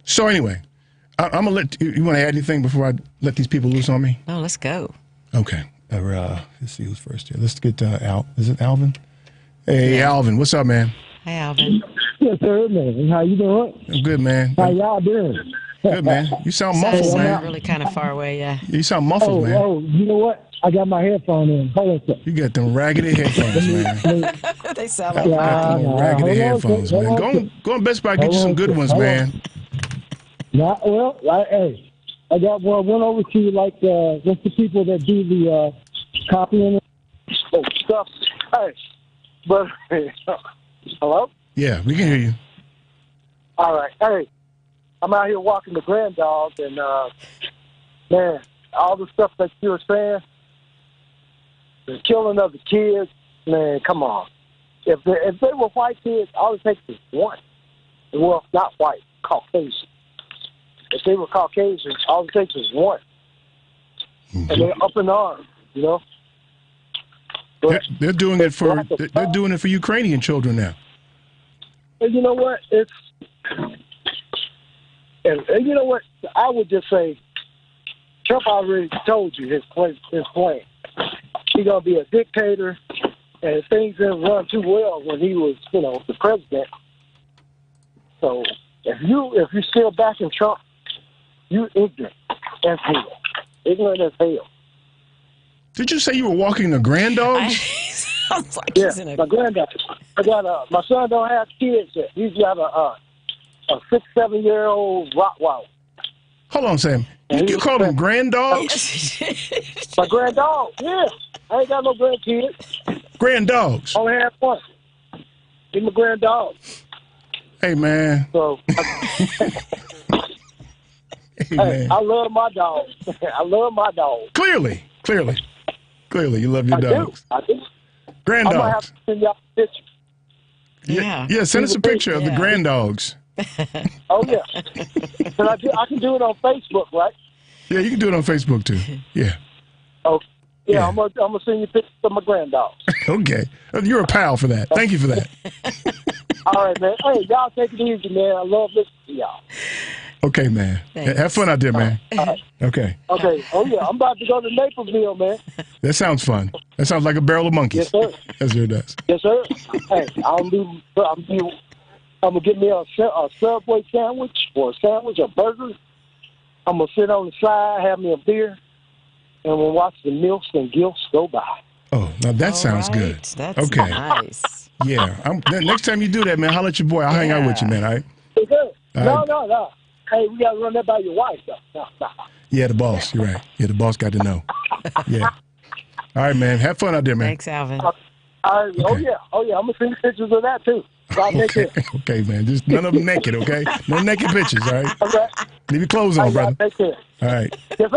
So anyway, I'm gonna let you want to add anything before I let these people loose on me? No, let's go. Okay. Let's see who's first here. Let's get Al. Is it Alvin? Hey, yeah. Alvin, what's up, man? Hi, Alvin. Yes, sir, man. How you doing? I'm good, man. How y'all doing? Good, man. You sound muffled, man. Really kind of far away, yeah. You sound muffled, man. Oh, you know what? I got my headphone in. Hold on a second. You got them raggedy headphones, man. They sound like raggedy headphones, man. Go on Best Buy, get you some good ones, man. Hey, I got one over to you, like just the people that do the copying stuff. Hey, but hello? Yeah, we can hear you. All right. Hey, I'm out here walking the grand dog, and man, all the stuff that you were saying, the killing of the kids, man, come on. If they were white kids, all it takes is one. Well, not white, Caucasian. If they were Caucasian, all it takes is one. Mm-hmm. And they're up in arms, you know. They're doing it for Ukrainian children now. And you know what? And you know what? I would just say, Trump already told you his plan. He's gonna be a dictator, and things didn't run too well when he was, the president. So if you're still backing Trump, you ignorant as hell. Ignorant as hell. Did you say you were walking the grand dogs? Sounds like he's in my granddaughter. I got my son don't have kids yet. He's got a 6-7-year-old Rottweiler. Hold on, Sam. You call them grand dogs? My grand dog, yeah. I ain't got no grandkids. Grand dogs? Only have one. He's my grand dog. Hey, man. So, man. I love my dog. I love my dog. Clearly, you love your dogs. I do. Grand dogs. I'm dogs. gonna have to send y'all a picture. Yeah, send us a picture of the grand dogs. Oh yeah, but I can do it on Facebook, right? Yeah, you can do it on Facebook too. Yeah. Oh, yeah. I'm gonna send you pictures of my grand dogs. Okay, you're a pal for that. Thank you for that. All right, man. Hey, y'all take it easy, man. I love listening to y'all. Okay, man. Thanks. Have fun out there, man. Right. Okay. Okay. Oh yeah, I'm about to go to Naperville, man. That sounds fun. That sounds like a barrel of monkeys. Yes, sir. That's what it does. Yes, sir. Hey, I'm gonna get me a Subway sandwich or a burger. I'm gonna sit on the side, have me a beer, and we'll watch the milks and gilfs go by. Oh, now that sounds good. That's okay. Nice. Yeah. Next time you do that, man, holler at your boy. I'll hang out with you, man. All right. Good. No. Hey, we gotta run that by your wife, though. No. Yeah, the boss. You're right. Yeah, the boss got to know. Yeah. All right, man. Have fun out there, man. Thanks, Alvin. Okay. Oh yeah. I'm gonna send you pictures of that too. Okay, man. Just none of them naked, okay? No naked pictures, all right? Okay. Leave your clothes on, brother. Take care. All right. Yes,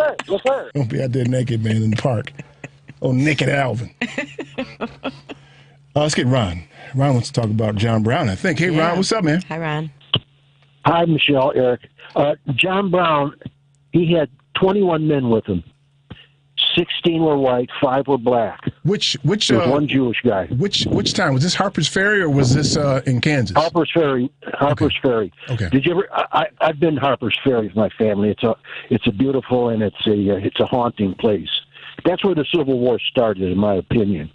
sir. Don't be out there naked, man, in the park. Oh, naked Alvin. Let's get Ron. Ron wants to talk about John Brown, I think. Hey, Ron, what's up, man? Hi, Ron. Hi, Michelle, Eric. John Brown, he had 21 men with him. 16 were white, 5 were black. Which one Jewish guy. Which time? Was this Harper's Ferry or was this in Kansas? Harper's Ferry. Okay. Did you ever? I've been to Harper's Ferry with my family. It's a beautiful and it's a haunting place. That's where the Civil War started, in my opinion.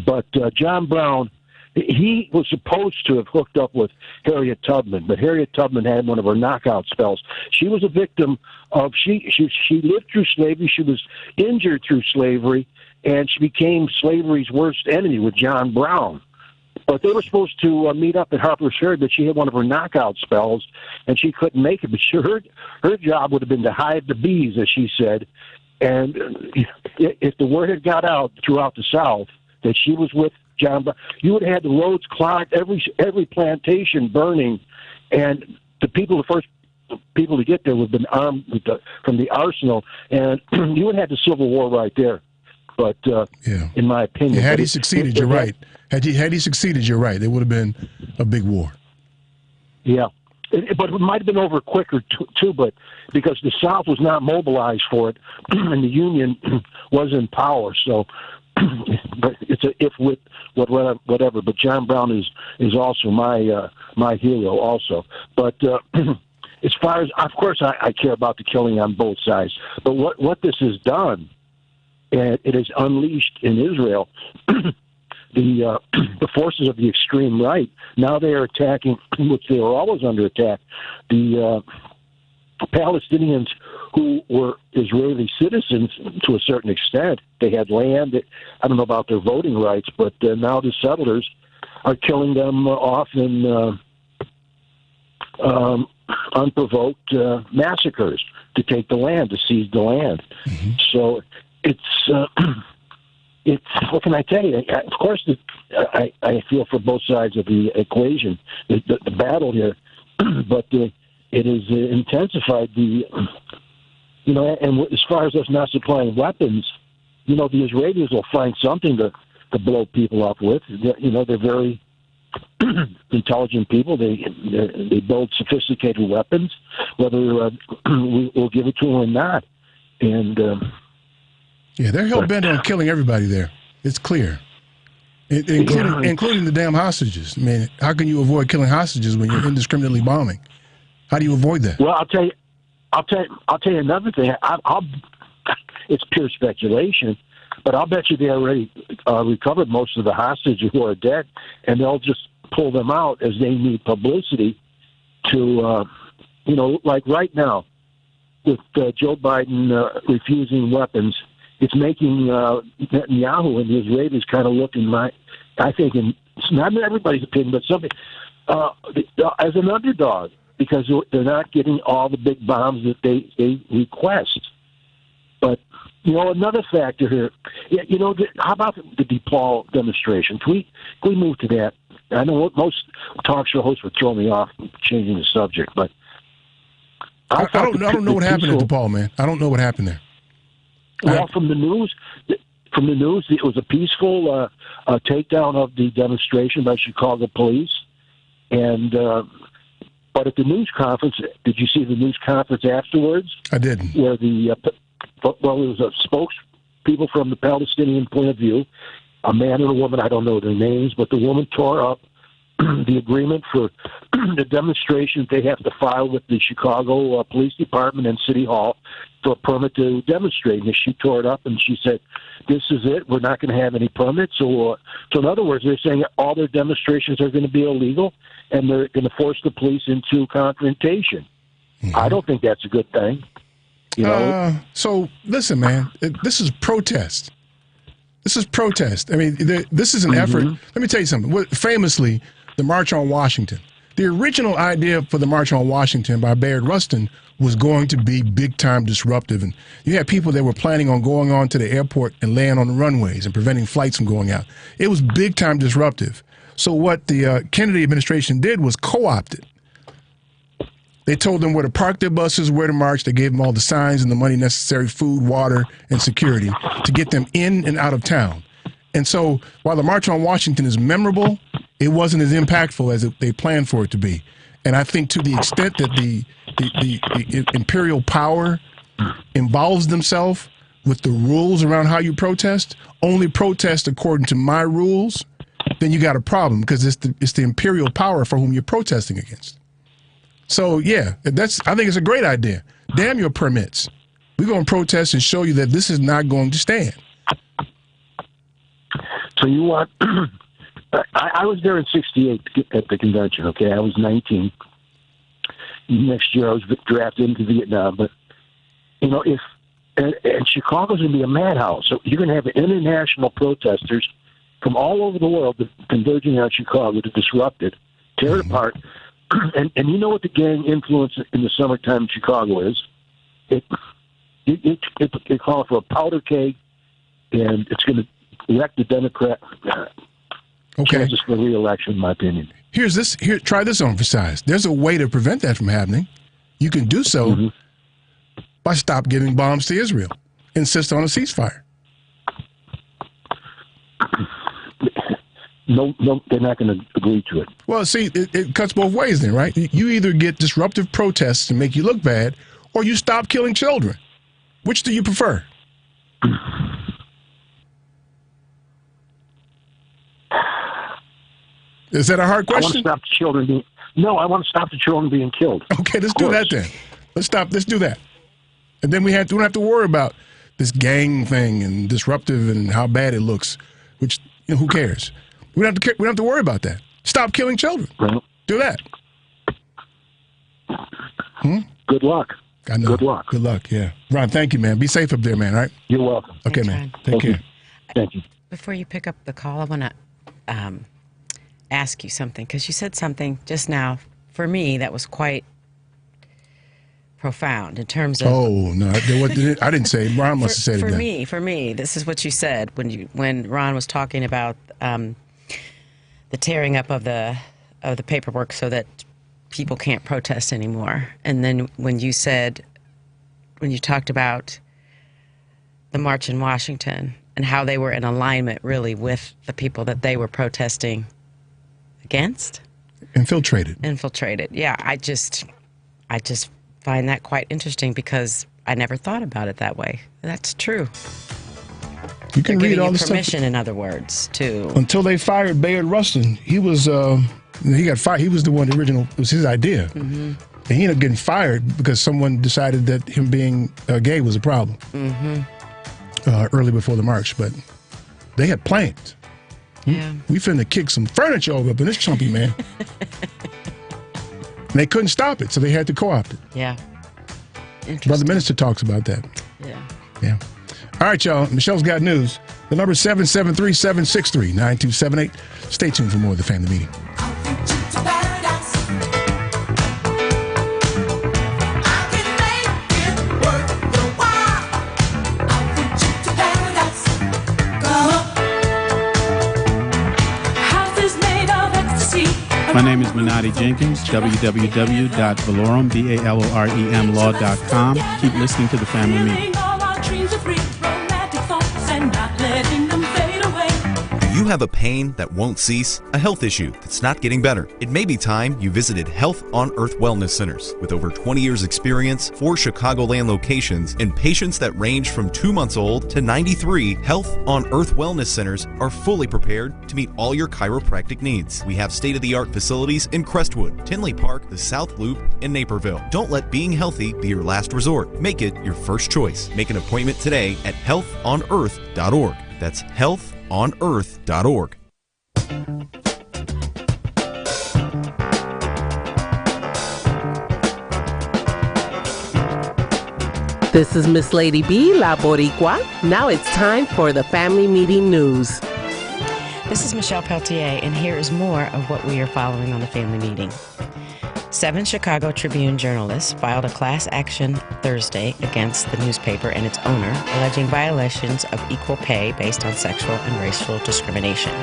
But John Brown he was supposed to have hooked up with Harriet Tubman, but Harriet Tubman had one of her knockout spells. She was a victim of she lived through slavery. She was injured through slavery, and she became slavery's worst enemy with John Brown. But they were supposed to meet up at Harper's Ferry, but she had one of her knockout spells, and she couldn't make it. But her job would have been to hide the bees, as she said. And if the word had got out throughout the South that she was with John Brown, you would have had the roads clogged, every plantation burning, and the first people to get there would have been armed from the arsenal, and you would have had the Civil War right there. But in my opinion, had he succeeded, you're right. Had he succeeded, you're right. It would have been a big war. Yeah. But it might have been over quicker, too, but because the South was not mobilized for it, and the Union was in power. So it's a if with whatever. But John Brown is also my hero also. But as far as, of course, I care about the killing on both sides. But what this has done, and it has unleashed in Israel the forces of the extreme right. Now they are attacking, which they were always under attack, the Palestinians who were Israeli citizens to a certain extent. They had land. I don't know about their voting rights, but now the settlers are killing them off in unprovoked massacres to take the land, to seize the land. Mm-hmm. So it's what can I tell you? Of course, I feel for both sides of the equation, the battle here, but it has intensified and as far as us not supplying weapons, the Israelis will find something to blow people up with. They're very intelligent people. They build sophisticated weapons, whether we'll give it to them or not. And yeah, they're hell-bent on killing everybody there. It's clear, including the damn hostages. I mean, how can you avoid killing hostages when you're indiscriminately bombing? How do you avoid that? Well, I'll tell you another thing. It's pure speculation, but I'll bet you they already recovered most of the hostages who are dead, and they'll just pull them out as they need publicity to, like right now with Joe Biden refusing weapons. It's making Netanyahu and the Israelis kind of look I think, it's not in everybody's opinion, but something as an underdog, because they're not getting all the big bombs that they request. But, another factor here, how about the DePaul demonstration? Can we move to that? I know most talk show hosts would throw me off changing the subject, but I don't know what happened at DePaul, man. I don't know what happened there. Well, from the news, it was a peaceful takedown of the demonstration by Chicago police. And but at the news conference, did you see the news conference afterwards? I didn't. Where it was a spokespeople from the Palestinian point of view, a man and a woman. I don't know their names, but the woman tore up the agreement for the demonstration they have to file with the Chicago Police Department and City Hall for a permit to demonstrate. And she tore it up and she said, "This is it. We're not going to have any permits." So in other words, they're saying all their demonstrations are going to be illegal and they're going to force the police into confrontation. Mm-hmm. I don't think that's a good thing. So listen, man, this is protest. This is protest. I mean, this is an effort. Let me tell you something. Famously, the March on Washington. The original idea for the March on Washington by Bayard Rustin was going to be big-time disruptive. And you had people that were planning on going on to the airport and laying on the runways and preventing flights from going out. It was big-time disruptive. So what the Kennedy administration did was co-opt it. They told them where to park their buses, where to march. They gave them all the signs and the money necessary, food, water, and security to get them in and out of town. And so while the March on Washington is memorable, it wasn't as impactful as they planned for it to be. And I think to the extent that the imperial power involves themselves with the rules around how you protest, only protest according to my rules, then you got a problem because it's the imperial power for whom you're protesting against. So, yeah, I think it's a great idea. Damn your permits. We're going to protest and show you that this is not going to stand. So you want I was there in '68 at the convention. Okay, I was 19. Next year, I was drafted into Vietnam. But and Chicago's going to be a madhouse. So you're going to have international protesters from all over the world converging on Chicago to disrupt it, tear it apart. And you know what the gang influence in the summertime in Chicago is? It calls for a powder keg, and it's going to wreck the Democrat chances for re-election, in my opinion. Here, try this on for size. There's a way to prevent that from happening. You can do so by stop giving bombs to Israel. Insist on a ceasefire. No, they're not going to agree to it. Well, see, it cuts both ways then, right? You either get disruptive protests to make you look bad, or you stop killing children. Which do you prefer? Is that a hard question? I want to stop the children I want to stop the children being killed. Okay, let's do that then. Let's do that. And then we don't have to worry about this gang thing and disruptive and how bad it looks, which, who cares? We don't have to worry about that. Stop killing children. Right. Do that. Good luck. I know. Good luck. Good luck, yeah. Ron, thank you, man. Be safe up there, man, all right? You're welcome. Okay, Thanks, man. Ron. Take care. Thank you. Before you pick up the call, I want to ask you something, because you said something just now, for me, that was quite profound in terms of... Oh, no, I didn't say it. Ron must have said it then. For me, this is what you said when Ron was talking about the tearing up of the paperwork so that people can't protest anymore. And then when you talked about the march in Washington and how they were in alignment really with the people that they were protesting against. Infiltrated. Yeah, I just find that quite interesting because I never thought about it that way. That's true. You can read all the stuff. Permission, in other words, to... Until they fired Bayard Rustin, he was he got fired. He was the one, it was his idea. Mm-hmm. And he ended up getting fired because someone decided that him being gay was a problem. Early before the march, but they had plans. Yeah. We finna kick some furniture over up in this chumpy man. And they couldn't stop it, so they had to co-opt it. Yeah. Interesting. Brother Minister talks about that. Yeah. All right, y'all. Michelle's got news. The number is 773-763-9278. Stay tuned for more of the Family Meeting. My name is Minati Jenkins, www.valorem.law.com. Keep listening to the Family Meeting. You have a pain that won't cease, a health issue that's not getting better. It may be time you visited Health on Earth Wellness Centers. With over 20 years experience, 4 Chicagoland locations, and patients that range from 2 months old to 93, Health on Earth Wellness Centers are fully prepared to meet all your chiropractic needs. We have state-of-the-art facilities in Crestwood, Tinley Park, the South Loop, and Naperville. Don't let being healthy be your last resort. Make it your first choice. Make an appointment today at healthonearth.org. That's healthonearth.org. This is Miss Lady B, La Boricua. Now it's time for the Family Meeting News. This is Michelle Peltier, and here is more of what we are following on the Family Meeting. 7 Chicago Tribune journalists filed a class action Thursday against the newspaper and its owner, alleging violations of equal pay based on sexual and racial discrimination.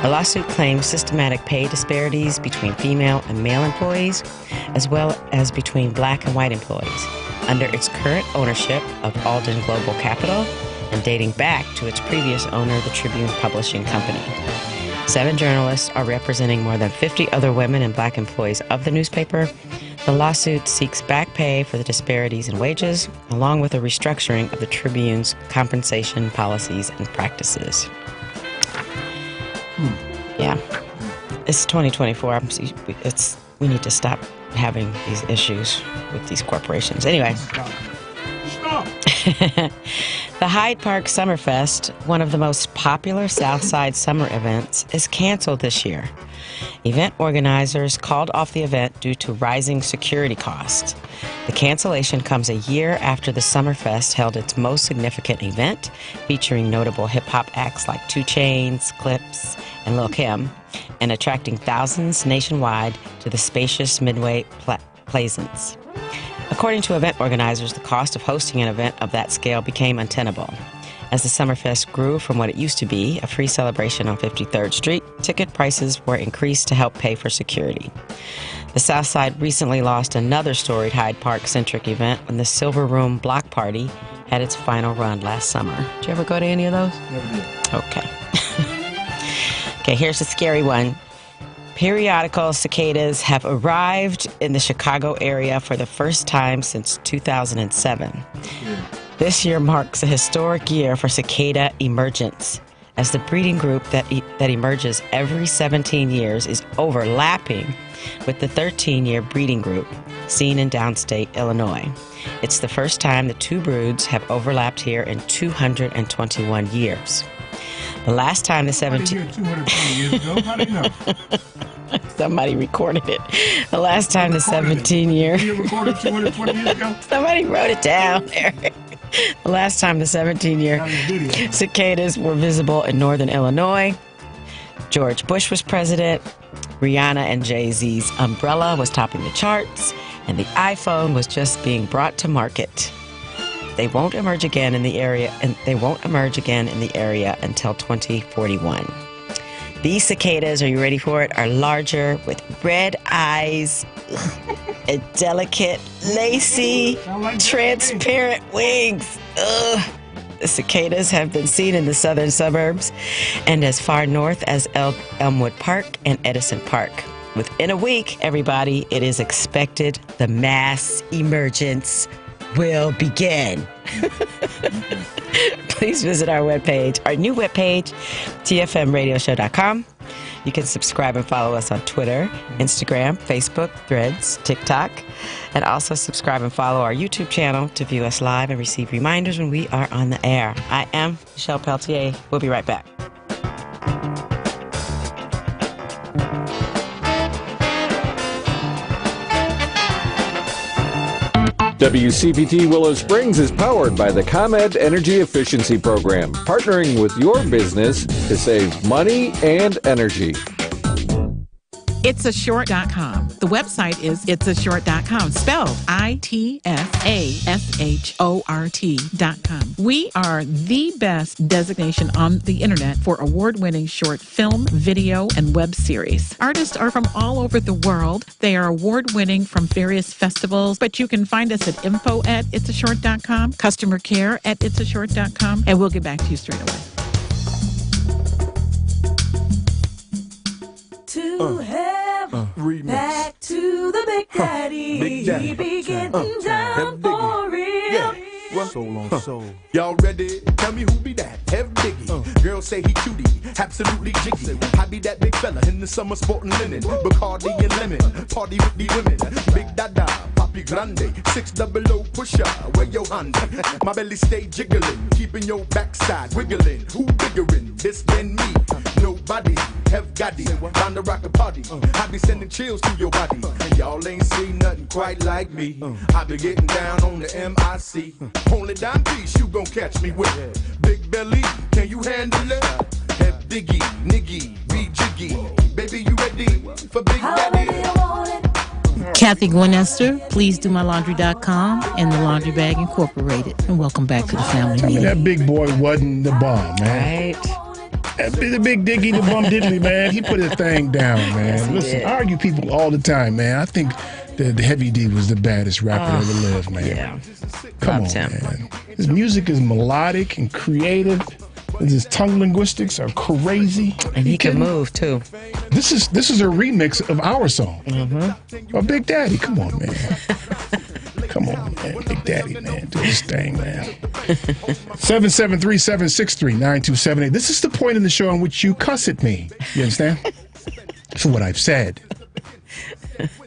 The lawsuit claims systematic pay disparities between female and male employees, as well as between black and white employees, under its current ownership of Alden Global Capital and dating back to its previous owner, the Tribune Publishing Company. 7 journalists are representing more than 50 other women and black employees of the newspaper. The lawsuit seeks back pay for the disparities in wages, along with a restructuring of the Tribune's compensation policies and practices. Yeah, it's 2024. We need to stop having these issues with these corporations. Anyway. Stop. The Hyde Park Summerfest, one of the most popular Southside summer events, is canceled this year. Event organizers called off the event due to rising security costs. The cancellation comes a year after the Summerfest held its most significant event, featuring notable hip-hop acts like 2 Chainz, Clips, and Lil' Kim, and attracting thousands nationwide to the spacious Midway Plaisance. According to event organizers, the cost of hosting an event of that scale became untenable. As the Summerfest grew from what it used to be, a free celebration on 53rd Street, ticket prices were increased to help pay for security. The Southside recently lost another storied Hyde Park-centric event when the Silver Room Block Party had its final run last summer. Did you ever go to any of those? Never did. Okay. Okay, here's the scary one. Periodical cicadas have arrived in the Chicago area for the first time since 2007. This year marks a historic year for cicada emergence, as the breeding group that emerges every 17 years is overlapping with the 13-year breeding group seen in downstate Illinois. It's the first time the two broods have overlapped here in 221 years. The last time the 220 years ago? How do you know? Somebody recorded it. The last time the 17-year... You recorded 220 years ago? Somebody wrote it down, Eric. The last time the 17-year cicadas were visible in northern Illinois, George Bush was president, Rihanna and Jay-Z's Umbrella was topping the charts, and the iPhone was just being brought to market. They won't emerge again in the area, until 2041. These cicadas, are you ready for it, are larger with red eyes and delicate, lacy, transparent wings. Ugh. The cicadas have been seen in the southern suburbs and as far north as Elmwood Park and Edison Park. Within a week, everybody, it is expected the mass emergence will begin. Please visit our webpage, our new webpage, tfmradioshow.com. You can subscribe and follow us on Twitter, Instagram, Facebook, Threads, TikTok, and also subscribe and follow our YouTube channel to view us live and receive reminders when we are on the air. I am Michelle Peltier. We'll be right back. WCPT Willow Springs is powered by the ComEd Energy Efficiency Program, partnering with your business to save money and energy. Itsashort.com. The website is itsashort.com, spelled ITSASHORT.com. We are the best designation on the internet for award-winning short film, video, and web series. Artists are from all over the world. They are award-winning from various festivals, but you can find us at info@itsashort.com, customer care at itsashort.com, and we'll get back to you straight away. Back to the Big Daddy. Big Daddy. He be getting down for real. Yeah. Soul on soul. Y'all ready? Tell me who be that? Hev Diggy. Girls say he cutie, absolutely jiggy. I be that big fella in the summer sporting linen. Bacardi and lemon, party with the women. Big Dada, Papi Grande, 600 pusher. Where your hand? My belly stay jiggling, keeping your backside wiggling. Who biggerin'? This than me. Nobody have got it. Bound to rock a party. I be sending chills to your body. Y'all ain't seen nothing quite like me. I be getting down on the MIC. Only dime piece you gon' catch me with. Big belly, can you handle it? Have diggy, niggy, be jiggy. Baby, you ready for Big Daddy? Kathy Gwen Esther, please do mylaundry.com and the Laundry Bag Incorporated. And welcome back to the family meeting. That big boy wasn't the bomb, man. Right. The big Diggy, the bum diddly, man. He put his thing down, man. Yes, Listen, did. I argue people all the time, man. I think the Heavy D was the baddest rapper that ever lived, man. Yeah. Come on, Loved him. man. His music is melodic and creative. His tongue linguistics are crazy. And he can move, too. This is a remix of our song. Oh, Big Daddy, come on, man. Come on, man. Big Daddy, man. Do this thing, man. 773-763-9278. This is the point in the show in which you cuss at me. You understand? For what I've said.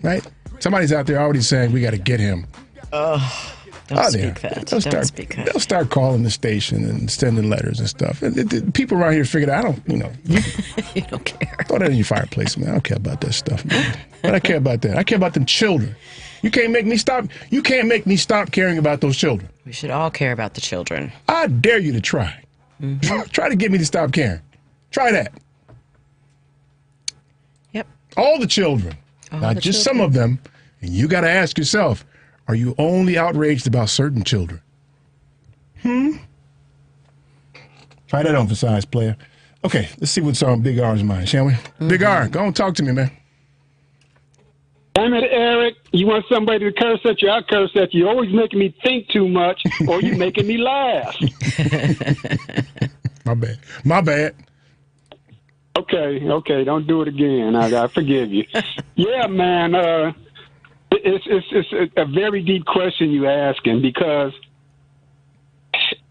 Right? Somebody's out there already saying we got to get him. Don't speak that. Don't speak that. They'll start calling the station and sending letters and stuff. And people around here figured I don't, you don't care. Throw that in your fireplace, man. I don't care about that stuff, man. But I care about that. I care about them children. You can't make me stop. You can't make me stop caring about those children. We should all care about the children. I dare you to try. Try to get me to stop caring. Try that. Yep. All the children, not just some of them. And you got to ask yourself, are you only outraged about certain children? Try that on for size, player. Okay, let's see what's on Big R's mind, shall we? Big R, go on, talk to me, man. Damn it, Eric. You want somebody to curse at you, I'll curse at you. You're always making me think too much, or you're making me laugh. My bad. Okay, don't do it again. I forgive you. Yeah, man, it's a very deep question you're asking, because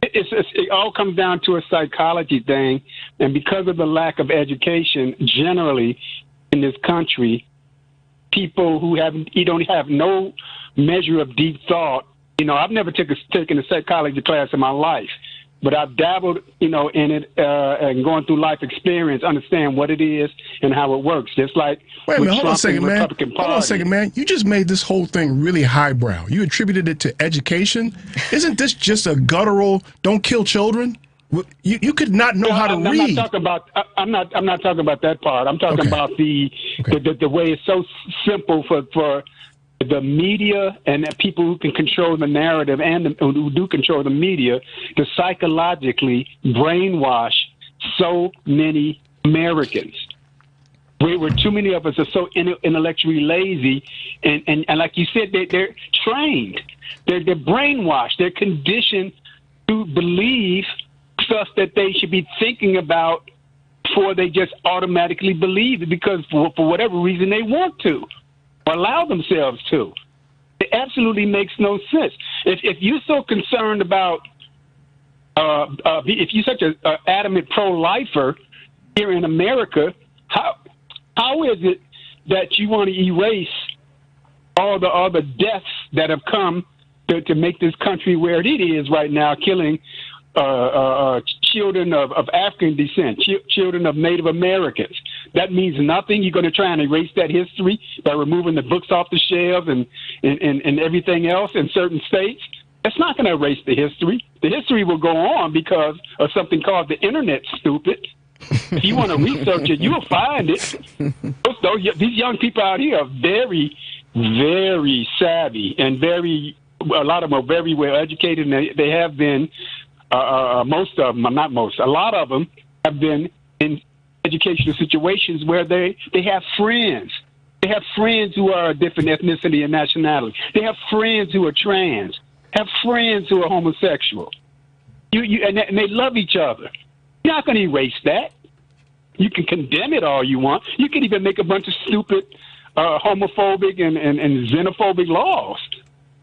it all comes down to a psychology thing, and because of the lack of education generally in this country, people who don't have no measure of deep thought. I've never taken a psychology class in my life, but I've dabbled, in it and going through life experience, understand what it is and how it works. Just like Wait a minute, hold on a second, man. Republican Party. Hold on a second, man. You just made this whole thing really highbrow. You attributed it to education. Isn't this just a guttural? Don't kill children. You could not know how to read. I'm not talking about that part. I'm talking about the way it's so simple for the media and the people who can control the narrative and who do control the media to psychologically brainwash so many Americans. Where too many of us are so intellectually lazy, and like you said, they're trained, they're brainwashed, they're conditioned to believe stuff that they should be thinking about before they just automatically believe it, because for whatever reason they want to or allow themselves to. It absolutely makes no sense. If you're so concerned about, if you're such an adamant pro-lifer here in America, how is it that you want to erase all the other deaths that have come to make this country where it is right now, killing children of African descent, children of Native Americans? That means nothing. You're going to try and erase that history by removing the books off the shelves and everything else in certain states? That's not going to erase the history. The history will go on because of something called the internet, stupid. If you want to research it, you'll find it. These young people out here are very, very savvy, and a lot of them are very well educated, and they have been. Most of them, not most, a lot of them have been in educational situations where they have friends. They have friends who are a different ethnicity and nationality. They have friends who are trans, have friends who are homosexual. And they love each other. You're not going to erase that. You can condemn it all you want. You can even make a bunch of stupid homophobic and xenophobic laws.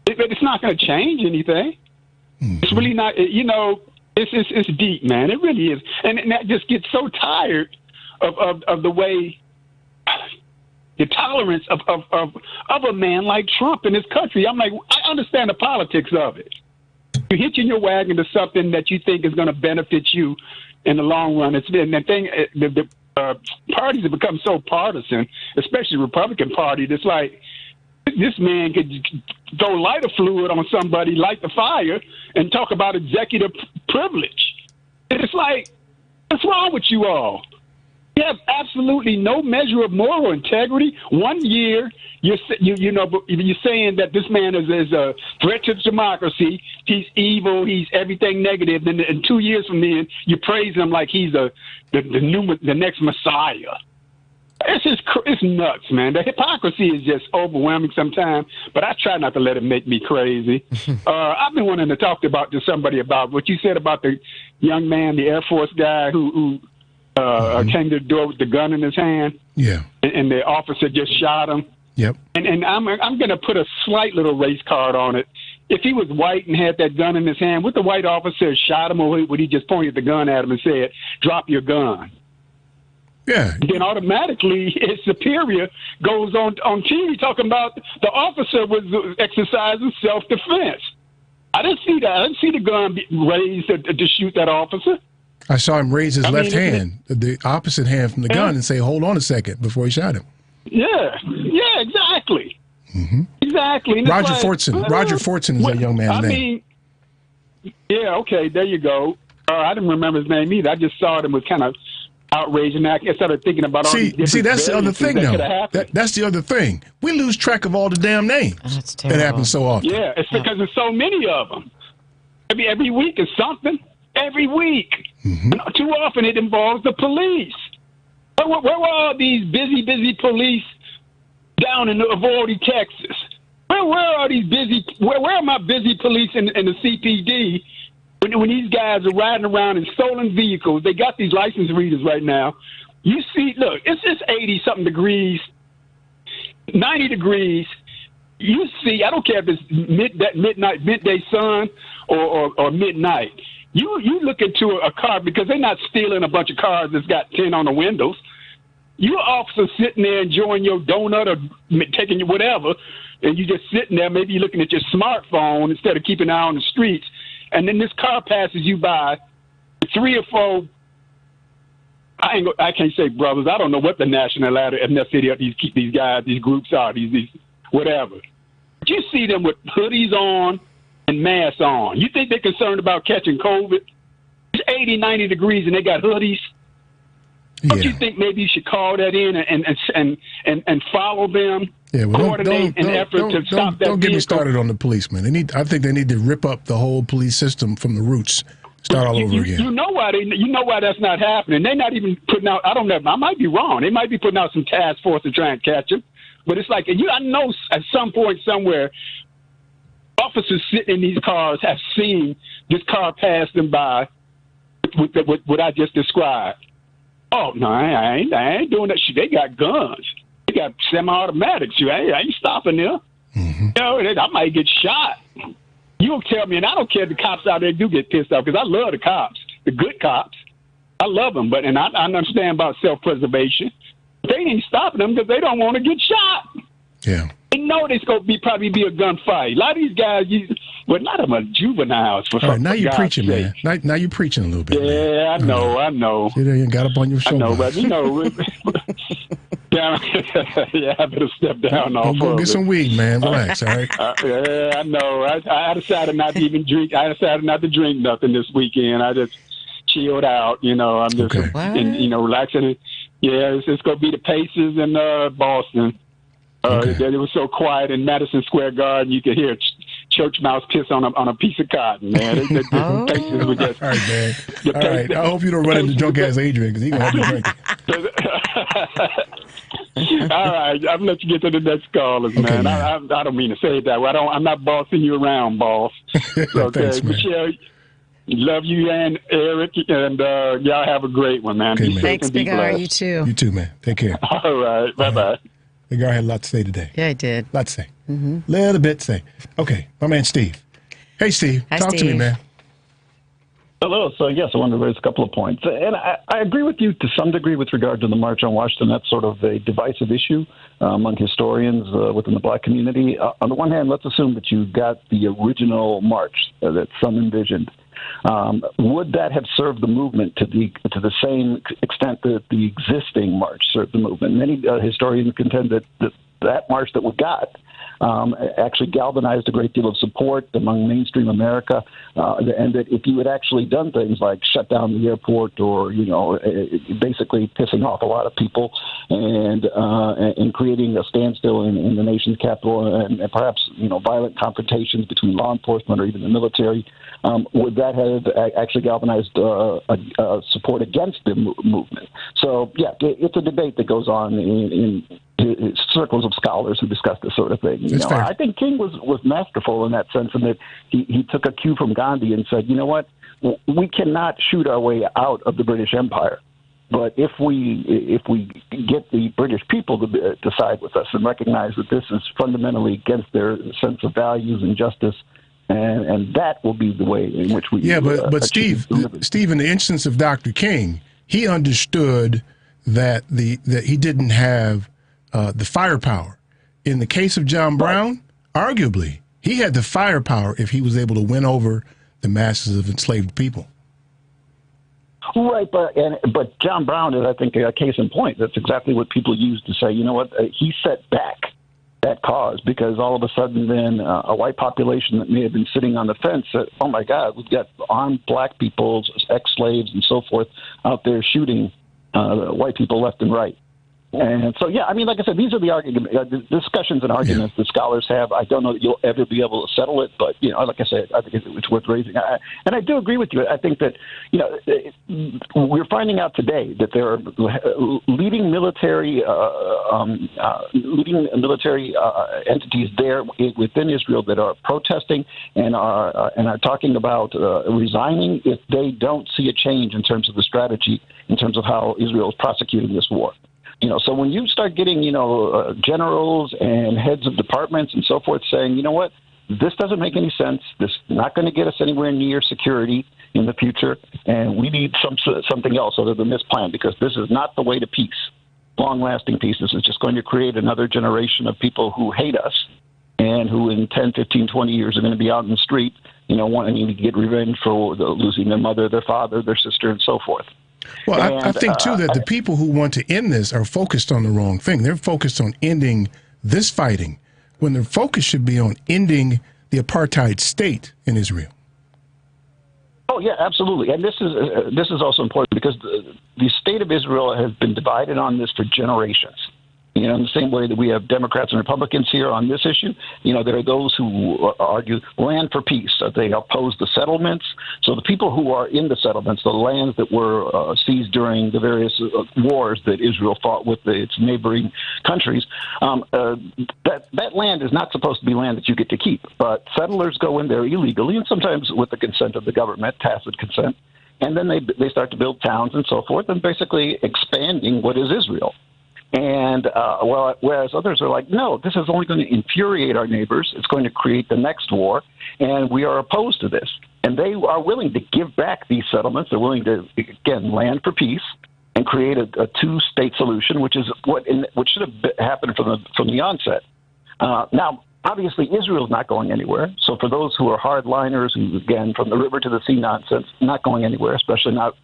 But it's not going to change anything. It's really not, it's deep, man. It really is. And I just get so tired of the way, the tolerance of a man like Trump in this country. I'm like, I understand the politics of it. You're hitching your wagon to something that you think is going to benefit you in the long run. It's been that thing, the parties have become so partisan, especially the Republican Party. It's like, this man could throw lighter fluid on somebody, light the fire, and talk about executive privilege. It's like, what's wrong with you all? You have absolutely no measure of moral integrity. 1 year, you're saying that this man is a threat to democracy. He's evil. He's everything negative. Then, 2 years from then, you praise him like he's the next Messiah. It's nuts, man. The hypocrisy is just overwhelming sometimes, but I try not to let it make me crazy. I've been wanting to talk to somebody about what you said about the young man, the Air Force guy who came to the door with the gun in his hand. Yeah. And the officer just shot him. Yep. And I'm going to put a slight little race card on it. If he was white and had that gun in his hand, would the white officer shot him, or would he just pointed the gun at him and said, "Drop your gun"? Yeah. Then automatically his superior goes on TV talking about the officer was exercising self-defense. I didn't see that. I didn't see the gun raised to shoot that officer. I saw him raise his left hand, the opposite hand from the gun, and say, "Hold on a second," before he shot him. Yeah, exactly. Mm-hmm. Exactly. And Roger Fortson. Roger Fortson is that young man's name. Yeah, okay, there you go. I didn't remember his name either. I just saw it and was kind of outraged, and I started thinking about all these different See, that's the other thing, though. That's the other thing. We lose track of all the damn names. That's terrible. That happens so often. Yeah, it's because there's so many of them. Every week is something. Every week. Mm-hmm. Too often it involves the police. Where were all these busy police down in Uvalde, Texas? Where are these busy? Where are my busy police in the CPD when these guys are riding around in stolen vehicles? They got these license readers right now. You see, look, it's 80-something degrees, 90 degrees. You see, I don't care if it's midday sun or midnight. You look into a car because they're not stealing a bunch of cars that's got 10 on the windows. You officer sitting there enjoying your donut or taking your whatever, and you just sitting there, maybe you're looking at your smartphone instead of keeping an eye on the streets. And then this car passes you by, 3 or 4. I can't say brothers. I don't know what the nationality ethnicity of these guys, these groups are, these whatever. But you see them with hoodies on and masks on. You think they're concerned about catching COVID? It's 80, 90 degrees and they got hoodies. Don't you think maybe you should call that in and follow them? Yeah, well, don't get me started on the policemen. I think they need to rip up the whole police system from the roots. Start all over again. You know why that's not happening. They're not even putting out. I don't know. I might be wrong. They might be putting out some task force to try and catch them. But it's like I know at some point somewhere, officers sitting in these cars have seen this car pass them by with what I just described. Oh no, I ain't doing that shit. They got guns. They got semi-automatics. I ain't stopping them. Mm-hmm. I might get shot. You'll tell me, and I don't care if the cops out there do get pissed off because I love the cops, the good cops. I love them, and I understand about self-preservation. They ain't stopping them because they don't want to get shot. Yeah. They know there's going to probably be a gunfight. A lot of these guys, not of a juveniles. All right, now you're preaching, man. Now you're preaching a little bit. Yeah, I know. See there, you got up on your shoulder. I know, but yeah, I better step down. Go get some weed, man. Relax, all right? Yeah, I know. I decided not to even drink. I decided not to drink nothing this weekend. I just chilled out. I'm just relaxing. Yeah, it's going to be the Pacers in Boston. It was so quiet in Madison Square Garden, you could hear church mouse piss on a piece of cotton, man. All right, man. All right. I hope you don't run into drunk ass Adrian because he's going to have you drinking. All right. I'm going to let you get to the next callers, man. I don't mean to say it that way. I'm not bossing you around, boss. Okay. Thanks, man. Michelle, love you and Eric, and y'all have a great one, man. Okay, man. Thanks, Big R. You too. You too, man. Take care. All right. Bye-bye. Big R had a lot to say today. Yeah, I did. A lot to say. Little bit to say. Okay, my man Steve. Hey, Steve. Hi, Talk to me, man. Hello. So, yes, I wanted to raise a couple of points. And I agree with you to some degree with regard to the March on Washington. That's sort of a divisive issue among historians within the black community. On the one hand, let's assume that you got the original march that some envisioned. Would that have served the movement to the same extent that the existing march served the movement? Many historians contend that march that we got actually galvanized a great deal of support among mainstream America, and that if you had actually done things like shut down the airport or basically pissing off a lot of people and creating a standstill in the nation's capital and perhaps violent confrontations between law enforcement or even the military, would that have actually galvanized support against the movement? So, yeah, it's a debate that goes on in circles of scholars who discuss this sort of thing. I think King was masterful in that sense, in that he took a cue from Gandhi and said, you know what, we cannot shoot our way out of the British Empire. But if we get the British people to side with us and recognize that this is fundamentally against their sense of values and justice, and that will be the way in which we but Steve, in the instance of Dr. King, he understood that he didn't have the firepower. In the case of John Brown, arguably, He had the firepower if he was able to win over the masses of enslaved people. Right, but John Brown is, I think, a case in point. That's exactly what people use to say, you know what, he set back that cause because all of a sudden then a white population that may have been sitting on the fence said, oh, my God, we've got armed black people, ex-slaves and so forth out there shooting white people left and right. And so, yeah, I mean, like I said, these are the discussions and arguments that scholars have. I don't know that you'll ever be able to settle it, but, you know, like I said, I think it's worth raising. And I do agree with you. I think that, you know, we're finding out today that there are leading military entities there within Israel that are protesting and are talking about resigning if they don't see a change in terms of the strategy, in terms of how Israel is prosecuting this war. You know, so when you start getting, you know, generals and heads of departments and so forth saying, you know what, this doesn't make any sense. This is not going to get us anywhere near security in the future, and we need something else other than this plan because this is not the way to peace, long-lasting peace. This is just going to create another generation of people who hate us and who in 10, 15, 20 years are going to be out in the street, you know, wanting to get revenge for losing their mother, their father, their sister, and so forth. Well, I think, too, that the people who want to end this are focused on the wrong thing. They're focused on ending this fighting when their focus should be on ending the apartheid state in Israel. Oh, yeah, absolutely. And this is also important because the state of Israel has been divided on this for generations. You know, in the same way that we have Democrats and Republicans here on this issue, you know, there are those who argue land for peace. They oppose the settlements. So the people who are in the settlements, the lands that were seized during the various wars that Israel fought with its neighboring countries, that land is not supposed to be land that you get to keep. But settlers go in there illegally and sometimes with the consent of the government, tacit consent. And then they start to build towns and so forth and basically expanding what is Israel. And whereas others are like, no, this is only going to infuriate our neighbors. It's going to create the next war, and we are opposed to this. And they are willing to give back these settlements. They're willing to, again, land for peace and create a two-state solution, which is what should have happened from the onset. Now, obviously, Israel's not going anywhere. So for those who are hardliners, who, again, from the river to the sea nonsense, not going anywhere, especially not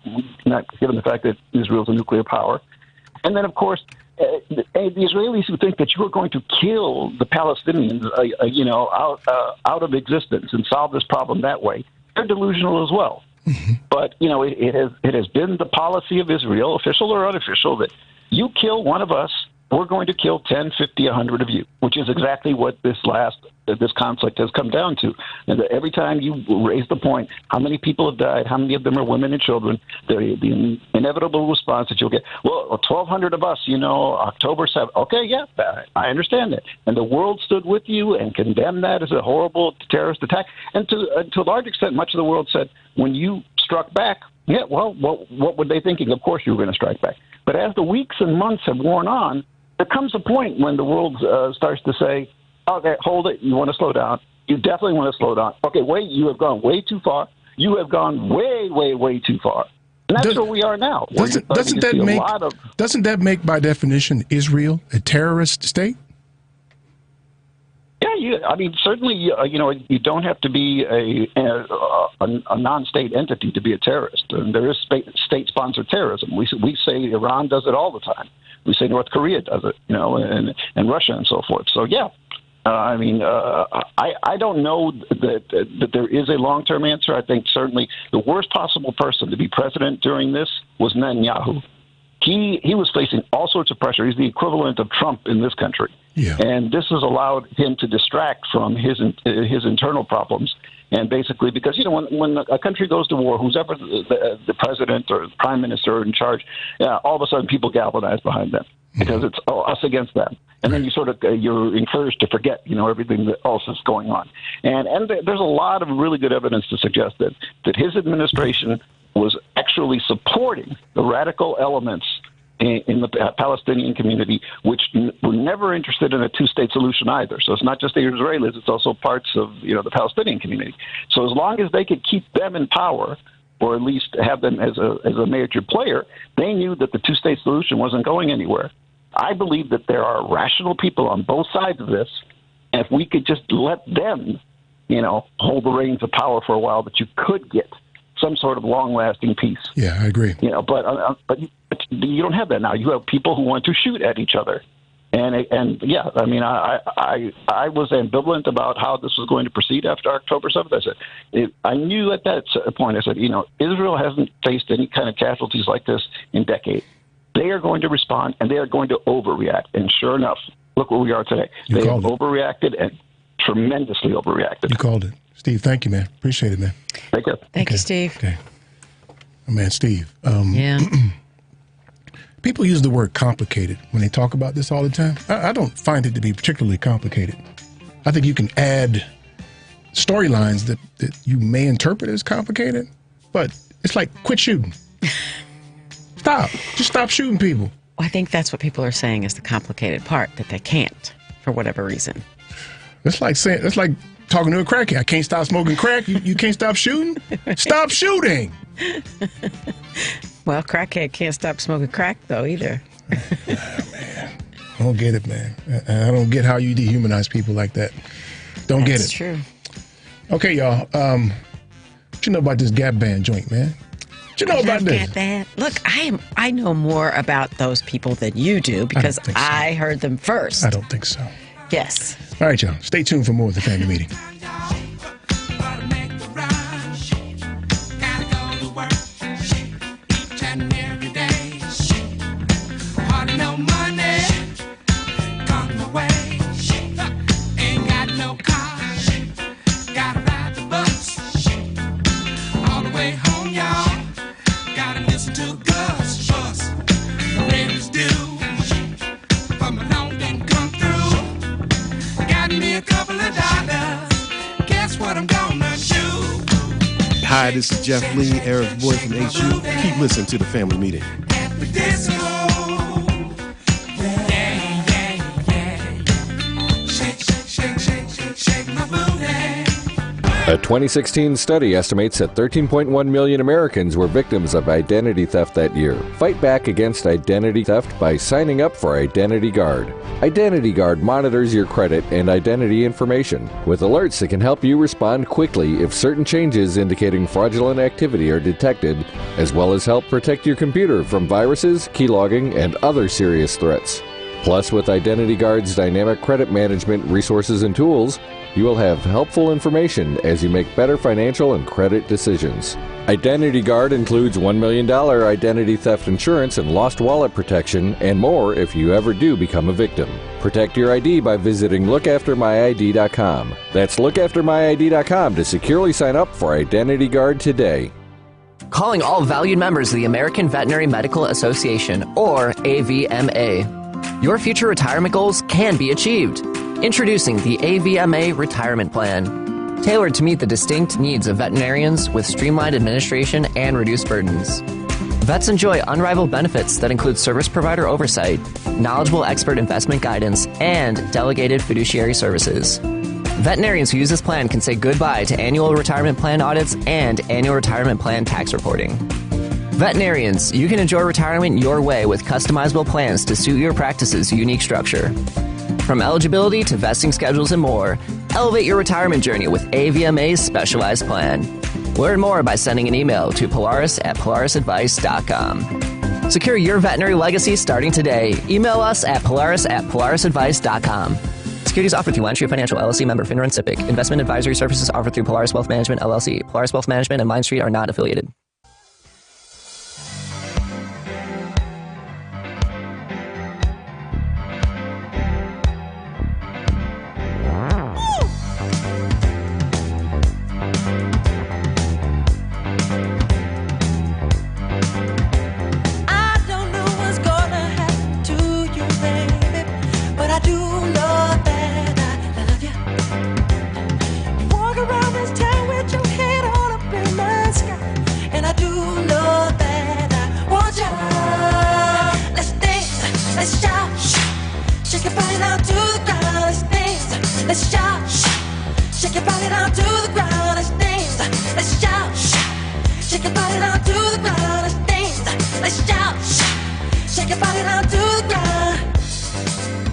given the fact that Israel's a nuclear power. And then, of course, the Israelis who think that you are going to kill the Palestinians, out of existence and solve this problem that way, they're delusional as well. Mm-hmm. But, you know, it has been the policy of Israel, official or unofficial, that you kill one of us, we're going to kill 10, 50, 100 of you, which is exactly what this conflict has come down to. And every time you raise the point, how many people have died, how many of them are women and children, the inevitable response that you'll get, well, 1,200 of us, you know, October 7th. Okay, yeah, I understand that. And the world stood with you and condemned that as a horrible terrorist attack. And to a large extent, much of the world said, when you struck back, yeah, well, what were they thinking? Of course you were going to strike back. But as the weeks and months have worn on, there comes a point when the world starts to say, okay, hold it. You want to slow down. You definitely want to slow down. Okay, wait, you have gone way too far. You have gone way, way, way too far. And that's where we are now. Doesn't that make, by definition, Israel a terrorist state? Yeah, I mean, certainly, you don't have to be a non-state entity to be a terrorist. And there is state-sponsored terrorism. We say Iran does it all the time. We say North Korea does it, you know, and Russia and so forth. So, yeah, I don't know that there is a long-term answer. I think certainly the worst possible person to be president during this was Netanyahu. He was facing all sorts of pressure. He's the equivalent of Trump in this country. Yeah. And this has allowed him to distract from his internal problems. And basically, because, you know, when a country goes to war, who's ever the president or the prime minister in charge, all of a sudden people galvanize behind them because it's us against them. And then you're encouraged to forget, you know, everything that else is going on. And there's a lot of really good evidence to suggest that his administration was actually supporting the radical elements in the Palestinian community, which were never interested in a two-state solution either. So it's not just the Israelis; it's also parts of, you know, the Palestinian community. So as long as they could keep them in power, or at least have them as a major player, they knew that the two-state solution wasn't going anywhere. I believe that there are rational people on both sides of this, and if we could just let them hold the reins of power for a while, but you could get some sort of long-lasting peace. Yeah, I agree. But you don't have that now. You have people who want to shoot at each other. And yeah, I mean, I was ambivalent about how this was going to proceed after October 7th. I knew at that point, I said, Israel hasn't faced any kind of casualties like this in decades. They are going to respond, and they are going to overreact. And sure enough, look where we are today. They have overreacted and tremendously overreacted. You called it. Steve, thank you, man. Appreciate it, man. Thank you. Thank you, Steve. Okay. Oh, man, Steve. Yeah. People use the word complicated when they talk about this all the time. I don't find it to be particularly complicated. I think you can add storylines that you may interpret as complicated, but it's like, quit shooting. Stop. Just stop shooting people. Well, I think that's what people are saying is the complicated part, that they can't for whatever reason. It's like talking to a crackhead. I can't stop smoking crack. You can't stop shooting? Stop shooting. Well, crackhead can't stop smoking crack, though, either. Man, I don't get it, man. I don't get how you dehumanize people like that. Don't get it. That's true. Okay, y'all. What you know about this Gap Band joint, man? What you know about this? Gap Band. Look, I know more about those people than you do because I heard them first. I don't think so. Yes. All right, y'all. Stay tuned for more of the Family Meeting. Hi, this is Jeff Lee, Eric's boy from HU. Keep listening to the Family Meeting. A 2016 study estimates that 13.1 million Americans were victims of identity theft that year. Fight back against identity theft by signing up for Identity Guard. Identity Guard monitors your credit and identity information with alerts that can help you respond quickly if certain changes indicating fraudulent activity are detected, as well as help protect your computer from viruses, keylogging, and other serious threats. Plus, with Identity Guard's dynamic credit management resources and tools, you will have helpful information as you make better financial and credit decisions. Identity Guard includes $1 million identity theft insurance and lost wallet protection, and more if you ever do become a victim. Protect your ID by visiting lookaftermyid.com. That's lookaftermyid.com to securely sign up for Identity Guard today. Calling all valued members of the American Veterinary Medical Association, or AVMA. Your future retirement goals can be achieved. Introducing the AVMA Retirement Plan, tailored to meet the distinct needs of veterinarians with streamlined administration and reduced burdens. Vets enjoy unrivaled benefits that include service provider oversight, knowledgeable expert investment guidance, and delegated fiduciary services. Veterinarians who use this plan can say goodbye to annual retirement plan audits and annual retirement plan tax reporting. Veterinarians, you can enjoy retirement your way with customizable plans to suit your practice's unique structure. From eligibility to vesting schedules and more, elevate your retirement journey with AVMA's specialized plan. Learn more by sending an email to polaris@polarisadvice.com. Secure your veterinary legacy starting today. Email us at polaris@polarisadvice.com. Securities offered through LineStreet Financial LLC, member FINRA and SIPC. Investment advisory services offered through Polaris Wealth Management LLC. Polaris Wealth Management and LineStreet are not affiliated.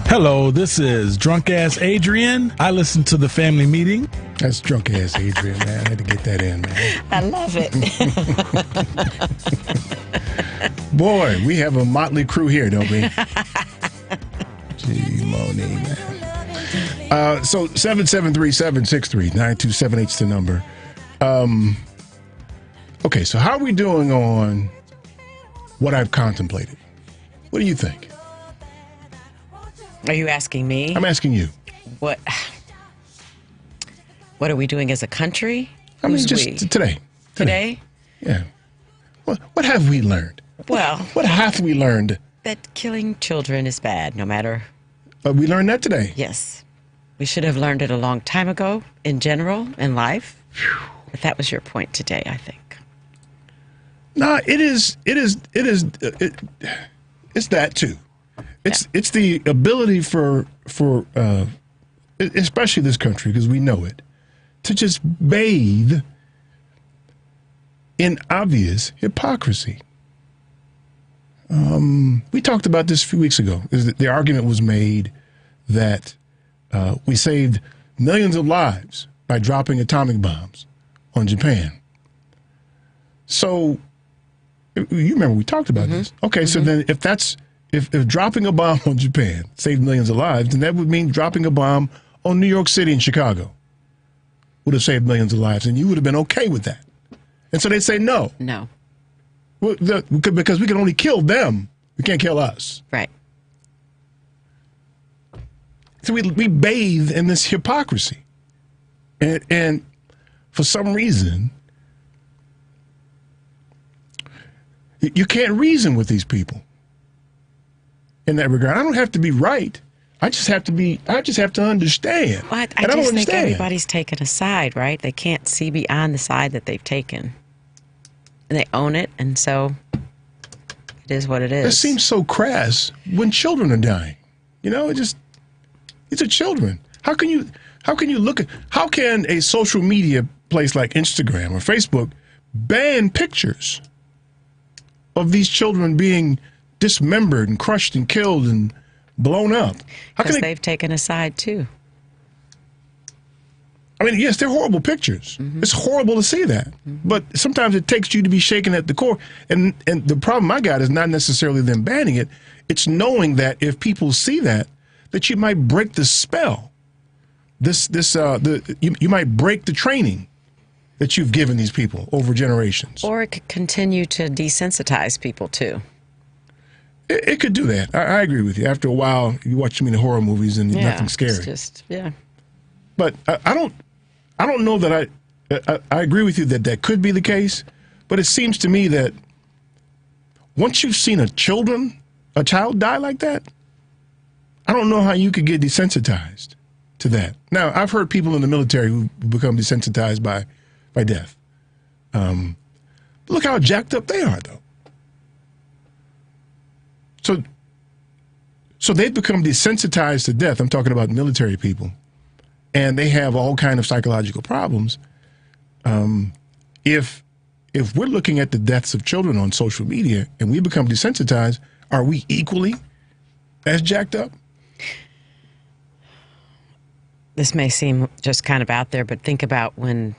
Hello, this is Drunk Ass Adrian. I listen to the family meeting. That's Drunk Ass Adrian, man. I had to get that in, man. I love it. Boy, we have a motley crew here, don't we? Gee, Moni, man. So 773-763-9278 is the number. Okay, so how are we doing on what I've contemplated? What do you think? Are you asking me? I'm asking you. What are we doing as a country? I mean, Who's just we? today. Today? Yeah. What have we learned? Well, what have we learned? That killing children is bad, no matter. We learned that today. Yes. We should have learned it a long time ago in general, in life. But that was your point today, I think. No, it's that too. It's the ability for especially this country, because we know it, to just bathe in obvious hypocrisy. We talked about this a few weeks ago. The argument was made that we saved millions of lives by dropping atomic bombs on Japan. So, you remember we talked about this. Okay, so then if dropping a bomb on Japan saved millions of lives, then that would mean dropping a bomb on New York City and Chicago would have saved millions of lives, and you would have been okay with that. And so they say no. No. Well, because we can only kill them. We can't kill us. Right. So we bathe in this hypocrisy. And for some reason, you can't reason with these people in that regard. I don't have to be right. I just have to understand. Well, I just think everybody's taken a side, right? They can't see beyond the side that they've taken. And they own it, and so it is what it is. It seems so crass when children are dying. You know, these are children. How can you look at, how can a social media place like Instagram or Facebook ban pictures of these children being dismembered and crushed and killed and blown up? Because they've taken a side too. I mean, yes, they're horrible pictures. It's horrible to see that. But sometimes it takes you to be shaken at the core. And the problem I got is not necessarily them banning it. It's knowing that if people see that you might break the spell. You might break the training that you've given these people over generations. Or it could continue to desensitize people too. It could do that. I agree with you. After a while, you watch too many horror movies and nothing's scary. It's just, yeah. But I don't know that I agree with you that could be the case. But it seems to me that once you've seen a child die like that, I don't know how you could get desensitized to that. Now, I've heard people in the military who become desensitized by death. Look how jacked up they are, though. So they've become desensitized to death. I'm talking about military people. And they have all kind of psychological problems. If we're looking at the deaths of children on social media and we become desensitized, are we equally as jacked up? This may seem just kind of out there, but think about when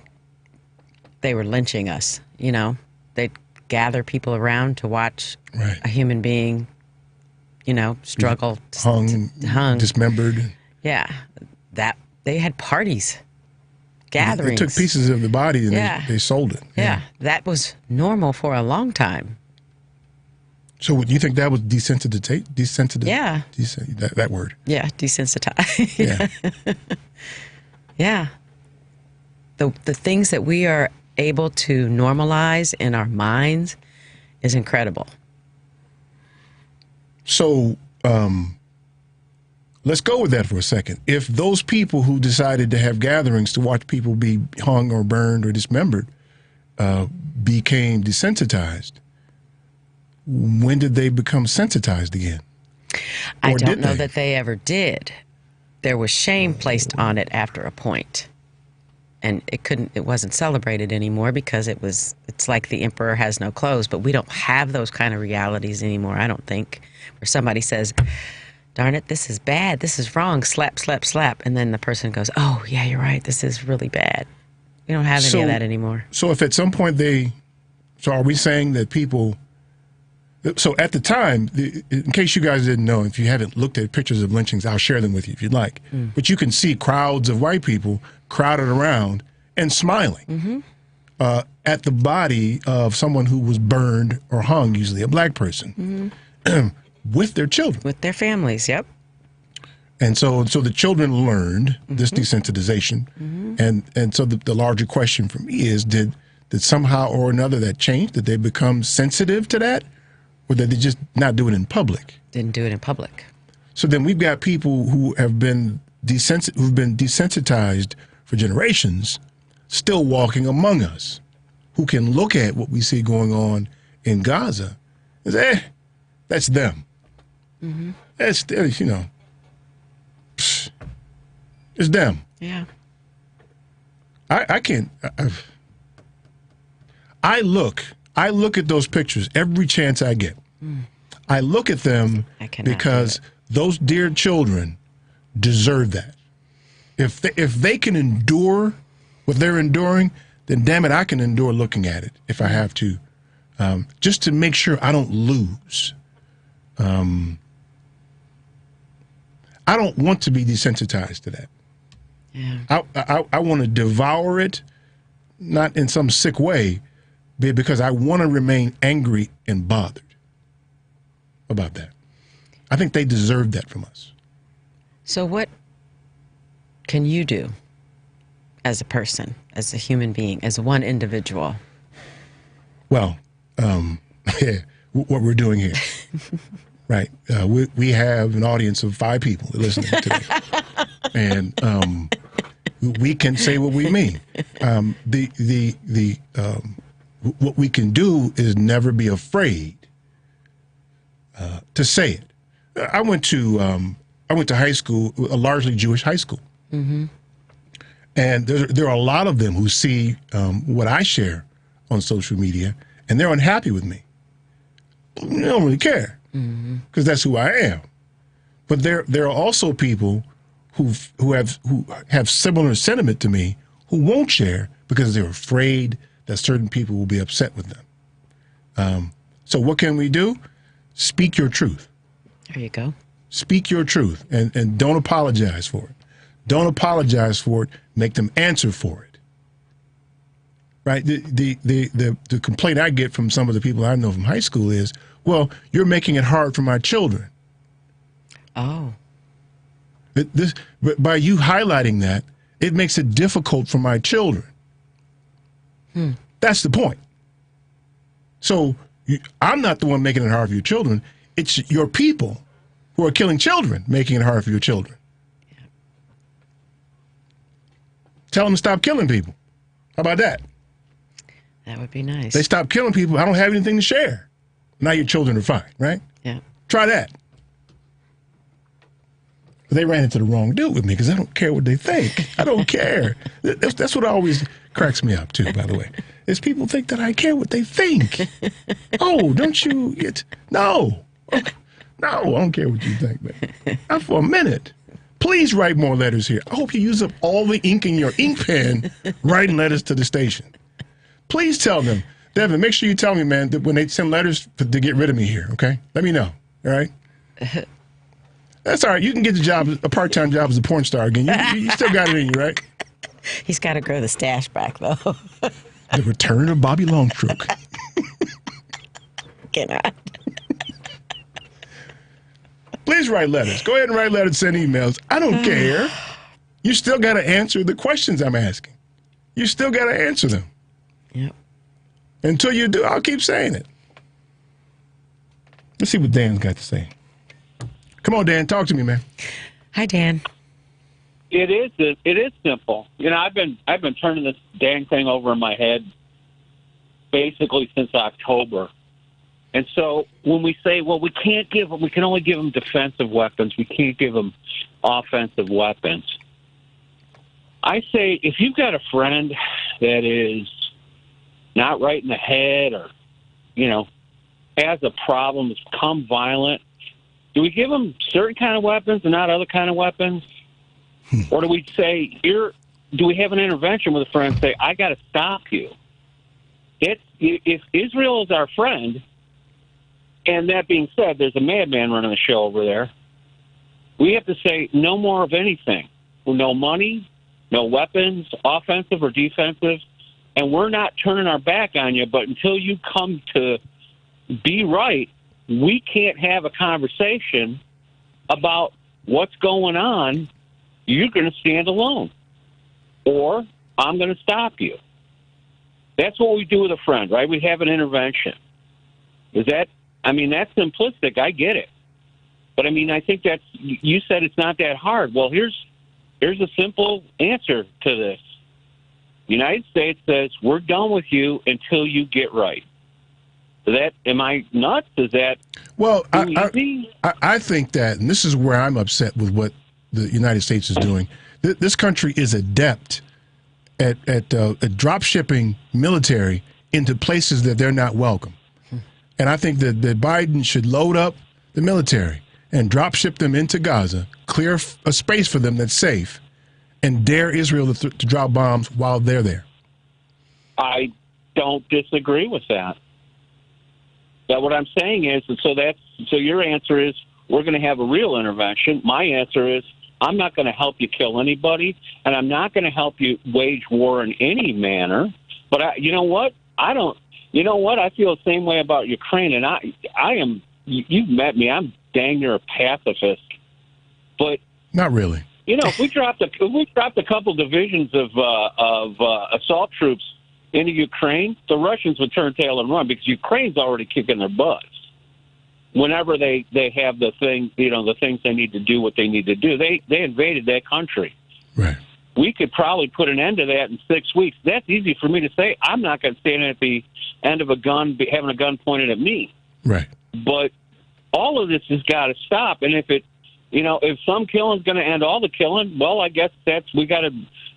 they were lynching us, you know? They'd gather people around to watch a human being, you know, struggle. Hung, dismembered. Yeah. They had parties, gatherings. They took pieces of the body and they sold it. Yeah. That was normal for a long time. So you think that was desensitized? Yeah. That word. Yeah, desensitized. Yeah. Yeah. The things that we are able to normalize in our minds is incredible. So let's go with that for a second. If those people who decided to have gatherings to watch people be hung or burned or dismembered became desensitized, when did they become sensitized again? I don't know that they ever did. There was shame placed on it after a point. And it wasn't celebrated anymore because it's like the emperor has no clothes, but we don't have those kind of realities anymore, I don't think, where somebody says, darn it, this is bad. This is wrong. Slap, slap, slap. And then the person goes, oh, yeah, you're right. This is really bad. We don't have any of that anymore. So if at some point so are we saying that people, so at the time, in case you guys didn't know, if you haven't looked at pictures of lynchings, I'll share them with you if you'd like. But you can see crowds of white people crowded around and smiling at the body of someone who was burned or hung, usually a black person, with their children. With their families, yep. And so the children learned this desensitization. And so the larger question for me is, did somehow or another that change? Did they become sensitive to that? Or did they just not do it in public? Didn't do it in public. So then we've got people who have been who've been desensitized for generations, still walking among us, who can look at what we see going on in Gaza and say, that's them. That's, you know, it's them. Yeah. I can't. I look at those pictures every chance I get. I look at them because those dear children deserve that. If they can endure what they're enduring, then damn it, I can endure looking at it if I have to, just to make sure I don't lose. I don't want to be desensitized to that. Yeah. I want to devour it, not in some sick way, but because I want to remain angry and bothered about that. I think they deserve that from us. So what can you do as a person, as a human being, as one individual? Well, what we're doing here, right? We have an audience of 5 people listening today, and we can say what we mean. What we can do is never be afraid to say it. I went to high school, a largely Jewish high school, and there are a lot of them who see what I share on social media, and they're unhappy with me. They don't really care because that's who I am. But there are also people who have similar sentiment to me who won't share because they're afraid that certain people will be upset with them. So what can we do? Speak your truth. There you go. Speak your truth and don't apologize for it. Don't apologize for it. Make them answer for it. Right? The complaint I get from some of the people I know from high school is, well, you're making it hard for my children. Oh. But by you highlighting that, it makes it difficult for my children. That's the point. So I'm not the one making it hard for your children. It's your people who are killing children making it hard for your children. Yeah. Tell them to stop killing people. How about that? That would be nice. They stop killing people. I don't have anything to share. Now your children are fine, right? Yeah. Try that. They ran into the wrong dude with me because I don't care what they think. I don't care. That's what always cracks me up, too, by the way, is people think that I care what they think. Oh, don't you? No. No, I don't care what you think, man. Not for a minute. Please write more letters here. I hope you use up all the ink in your ink pen writing letters to the station. Please tell them. Devin, make sure you tell me, man, that when they send letters to get rid of me here, okay? Let me know, all right? That's all right. You can get a part-time job as a porn star again. You still got it in you, right? He's got to grow the stash back, though. The return of Bobby Longstroke. Cannot. Please write letters. Go ahead and write letters, send emails. I don't care. You still got to answer the questions I'm asking. You still got to answer them. Yep. Until you do, I'll keep saying it. Let's see what Dan's got to say. Come on, Dan, talk to me, man. Hi, Dan. It is simple. You know, I've been turning this dang thing over in my head basically since October. And so when we say, well, we can only give them defensive weapons, we can't give them offensive weapons. I say, if you've got a friend that is not right in the head or, you know, has a problem, has become violent, Do we give them certain kind of weapons and not other kind of weapons? Or do we say, do we have an intervention with a friend and say, I got to stop you? If Israel is our friend, and that being said, there's a madman running the show over there, we have to say no more of anything. No money, no weapons, offensive or defensive, and we're not turning our back on you, but until you come to be right, we can't have a conversation about what's going on. You're going to stand alone, or I'm going to stop you. That's what we do with a friend, right? We have an intervention. That's simplistic. I get it. But, I think you said it's not that hard. Well, here's a simple answer to this. The United States says, we're done with you until you get right. Am I nuts? Is that easy? I think that, and this is where I'm upset with what the United States is doing. This country is adept at drop shipping military into places that they're not welcome. And I think that Biden should load up the military and drop ship them into Gaza, clear a space for them that's safe, and dare Israel to drop bombs while they're there. I don't disagree with that. But what I'm saying is, so your answer is we're going to have a real intervention. My answer is I'm not going to help you kill anybody, and I'm not going to help you wage war in any manner. But you know what? I feel the same way about Ukraine, and I am. You've met me. I'm dang near a pacifist, but not really. If we dropped a couple divisions of assault troops into Ukraine, the Russians would turn tail and run because Ukraine's already kicking their butts. Whenever they have the things they need to do what they need to do, they invaded that country. Right. We could probably put an end to that in 6 weeks. That's easy for me to say. I'm not going to stand at the end of a gun, having a gun pointed at me. Right. But all of this has got to stop. And if some killing's going to end all the killing, well, I guess we got to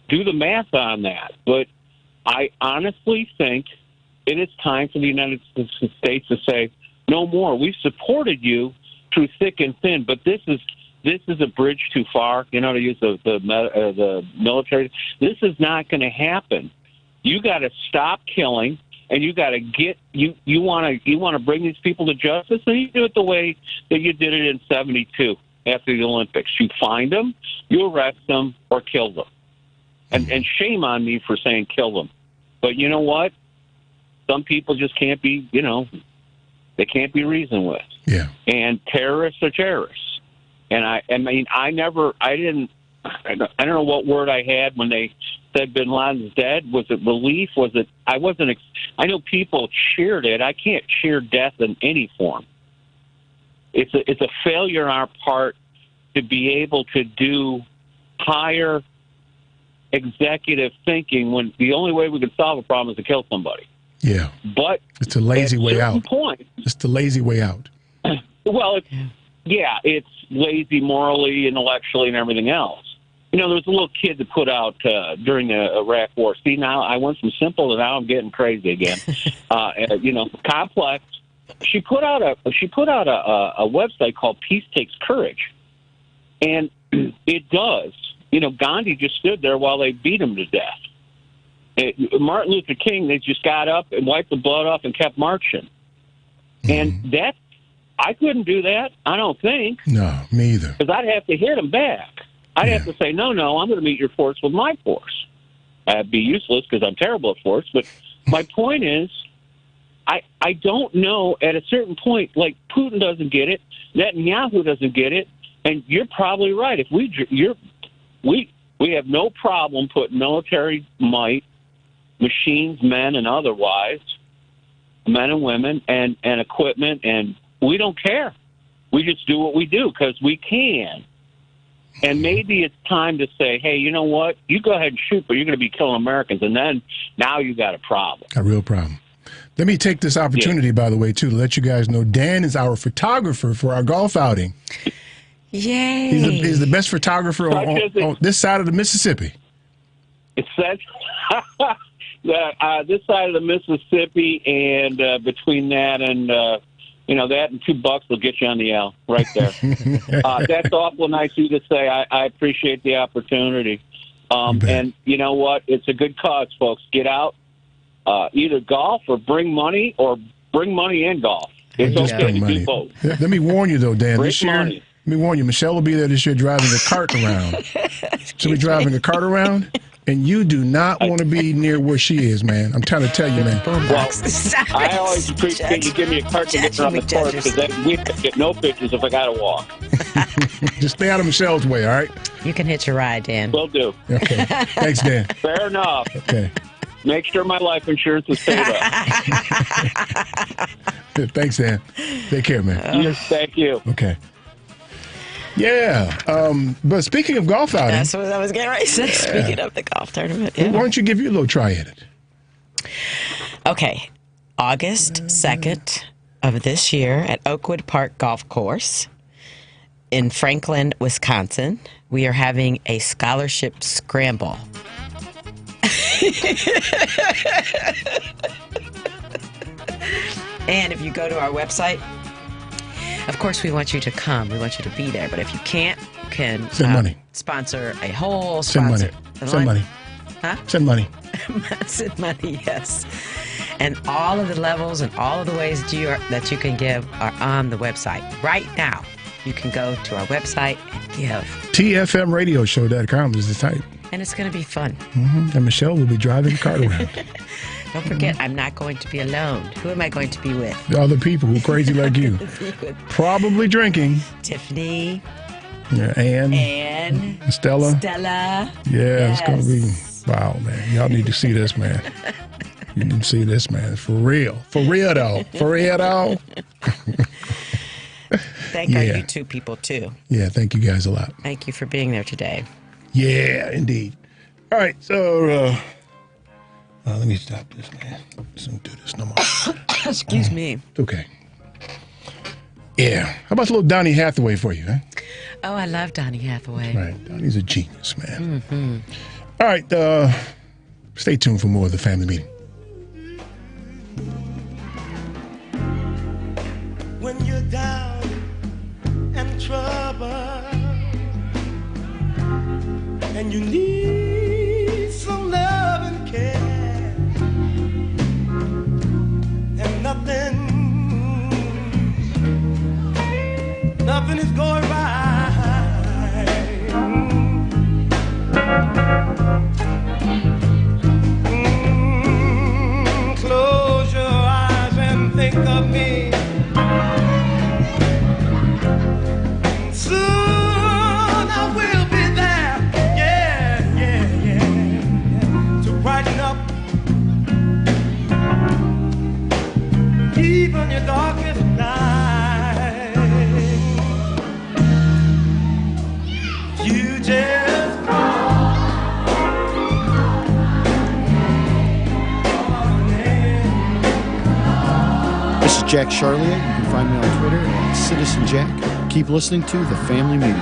do the math on that. But I honestly think it is time for the United States to say, no more. We've supported you through thick and thin, but this is a bridge too far. To use the military. This is not going to happen. You got to stop killing, and you got to get you want to bring these people to justice, and you do it the way that you did it in '72 after the Olympics. You find them, you arrest them, or kill them. And shame on me for saying kill them. But you know what? Some people just can't be, they can't be reasoned with. Yeah. And terrorists are terrorists. And I don't know what word I had when they said Bin Laden's dead. Was it relief? Was it, I know people cheered it. I can't cheer death in any form. It's a failure on our part to be able to do higher executive thinking when the only way we can solve a problem is to kill somebody. Yeah. But it's a lazy way out. Point, it's the lazy way out. Well, it's lazy morally, intellectually, and everything else. There was a little kid that put out during the Iraq War. See, now I went from simple to now I'm getting crazy again. Complex. She put out a website called Peace Takes Courage, and it does. Gandhi just stood there while they beat him to death. Martin Luther King, they just got up and wiped the blood off and kept marching. And I couldn't do that, I don't think. No, me either. Because I'd have to hit him back. I'd have to say, no, I'm going to meet your force with my force. I'd be useless because I'm terrible at force. But my point is, I don't know at a certain point, like Putin doesn't get it, Netanyahu doesn't get it, and you're probably right. If we have no problem putting military might, machines, men and otherwise, men and women, and equipment, and we don't care. We just do what we do because we can. And maybe it's time to say, hey, you know what? You go ahead and shoot, but you're going to be killing Americans. And then now you got a problem. A real problem. Let me take this opportunity, by the way, too, to let you guys know Dan is our photographer for our golf outing. Yay. He's the best photographer on this side of the Mississippi. It's that this side of the Mississippi, and between that and That and $2 will get you on the L right there. That's awful nice of you to say. I appreciate the opportunity. And you know what? It's a good cause, folks. Get out, either golf or bring money and golf. It's okay to do both. Let me warn you, though, Dan. Bring This year, money. let me warn you, Michelle will be there this year driving a cart around. She'll be driving a cart around, and you do not want to be near where she is, man. I'm trying to tell you, man. Well, I always appreciate you give me a cart to get around the course because we get no pictures if I got to walk. Just stay out of Michelle's way, all right? You can hitch a ride, Dan. Will do. Okay. Thanks, Dan. Fair enough. Okay. Make sure my life insurance is paid up. Thanks, Dan. Take care, man. Yes, thank you. Okay. Yeah. But speaking of golf outing. That's what I was getting ready to say. Speaking of the golf tournament. Why don't you give you a little try at it? Okay. August 2nd of this year at Oakwood Park Golf Course in Franklin, Wisconsin, we are having a scholarship scramble. And if you go to our website, of course, we want you to come. We want you to be there. But if you can't, you can Send money. Sponsor a whole Send money. sponsor. Send money. Huh? Send money. Send money, yes. And all of the levels and all of the ways that you can give are on the website. Right now, you can go to our website and give. TFMradioshow.com is the site. And it's going to be fun. And Michelle will be driving the cart around. Don't forget, I'm not going to be alone. Who am I going to be with? The other people who are crazy like you. Probably drinking. Tiffany. Yeah, Ann. Stella. Stella. Yeah, It's going to be, wow, man. Y'all need to see this, man. You need to see this, man. For real. For real, though. For real, though. Thank our YouTube people, too. Yeah, thank you guys a lot. Thank you for being there today. Yeah, indeed. All right, so let me stop this, man. Let's don't do this no more. Excuse me. It's okay. Yeah. How about a little Donny Hathaway for you, huh? Oh, I love Donny Hathaway. Right. Donny's a genius, man. Mm-hmm. All right, stay tuned for more of the family meeting. When you're down and trouble and you need some love and care and nothing is going right. Close your eyes and think of me. Soon I will be there, yeah, to brighten up even your darkest night. You just call This is Jack Charlier. You can find me on Twitter at Citizen Jack. Keep listening to The Family Meeting.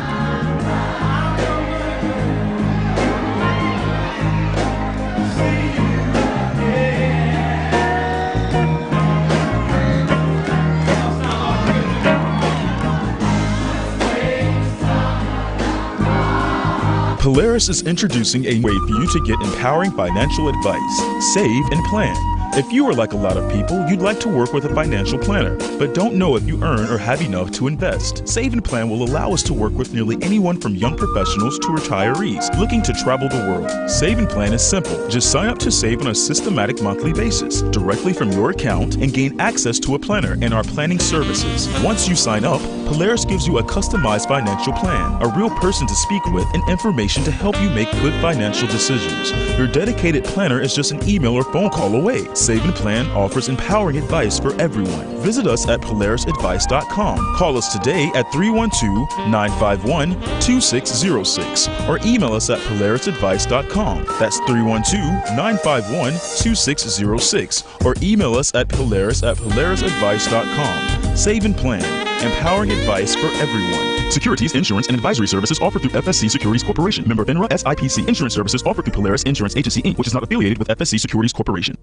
Polaris is introducing a way for you to get empowering financial advice. Save and plan. If you are like a lot of people, you'd like to work with a financial planner, but don't know if you earn or have enough to invest. Save and Plan will allow us to work with nearly anyone from young professionals to retirees looking to travel the world. Save and Plan is simple. Just sign up to save on a systematic monthly basis, directly from your account, and gain access to a planner and our planning services. Once you sign up, Polaris gives you a customized financial plan, a real person to speak with, and information to help you make good financial decisions. Your dedicated planner is just an email or phone call away. Save and Plan offers empowering advice for everyone. Visit us at polarisadvice.com. Call us today at 312-951-2606 or email us at polarisadvice.com. That's 312-951-2606 or email us at polarisadvice.com. Save and Plan. Empowering advice for everyone. Securities, insurance, and advisory services offered through FSC Securities Corporation. Member FINRA SIPC. Insurance services offered through Polaris Insurance Agency, Inc., which is not affiliated with FSC Securities Corporation.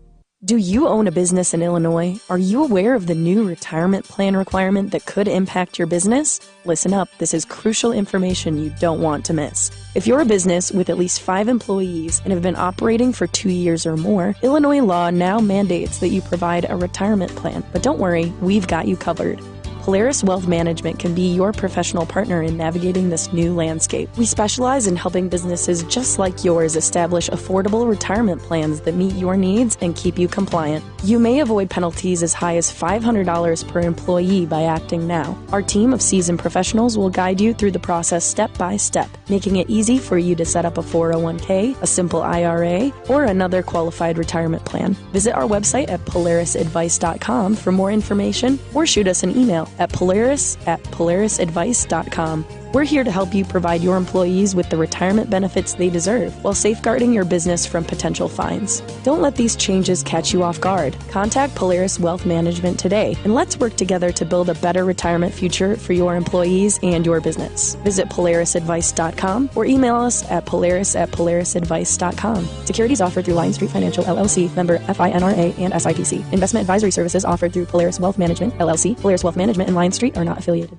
Do you own a business in Illinois? Are you aware of the new retirement plan requirement that could impact your business? Listen up, this is crucial information you don't want to miss. If you're a business with at least 5 employees and have been operating for 2 years or more, Illinois law now mandates that you provide a retirement plan. But don't worry, we've got you covered. Polaris Wealth Management can be your professional partner in navigating this new landscape. We specialize in helping businesses just like yours establish affordable retirement plans that meet your needs and keep you compliant. You may avoid penalties as high as $500 per employee by acting now. Our team of seasoned professionals will guide you through the process step by step, making it easy for you to set up a 401k, a simple IRA, or another qualified retirement plan. Visit our website at polarisadvice.com for more information or shoot us an email at polarisadvice.com. We're here to help you provide your employees with the retirement benefits they deserve while safeguarding your business from potential fines. Don't let these changes catch you off guard. Contact Polaris Wealth Management today, and let's work together to build a better retirement future for your employees and your business. Visit polarisadvice.com or email us at polaris@polarisadvice.com. Securities offered through Lion Street Financial, LLC, member FINRA and SIPC. Investment advisory services offered through Polaris Wealth Management, LLC. Polaris Wealth Management and Lion Street are not affiliated.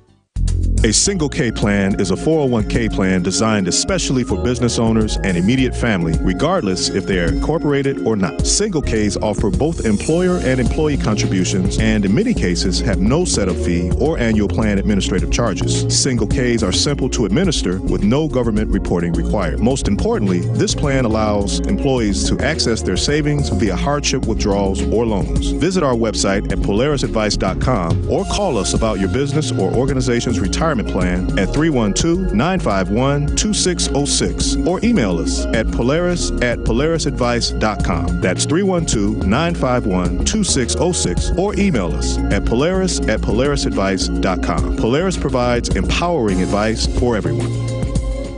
A Single K plan is a 401k plan designed especially for business owners and immediate family, regardless if they are incorporated or not. Single Ks offer both employer and employee contributions and in many cases have no setup fee or annual plan administrative charges. Single Ks are simple to administer with no government reporting required. Most importantly, this plan allows employees to access their savings via hardship withdrawals or loans. Visit our website at polarisadvice.com or call us about your business or organization's retirement plan at 312-951-2606 or email us at polaris@polarisadvice.com. That's 312-951-2606 or email us at polaris@polarisadvice.com. Polaris provides empowering advice for everyone.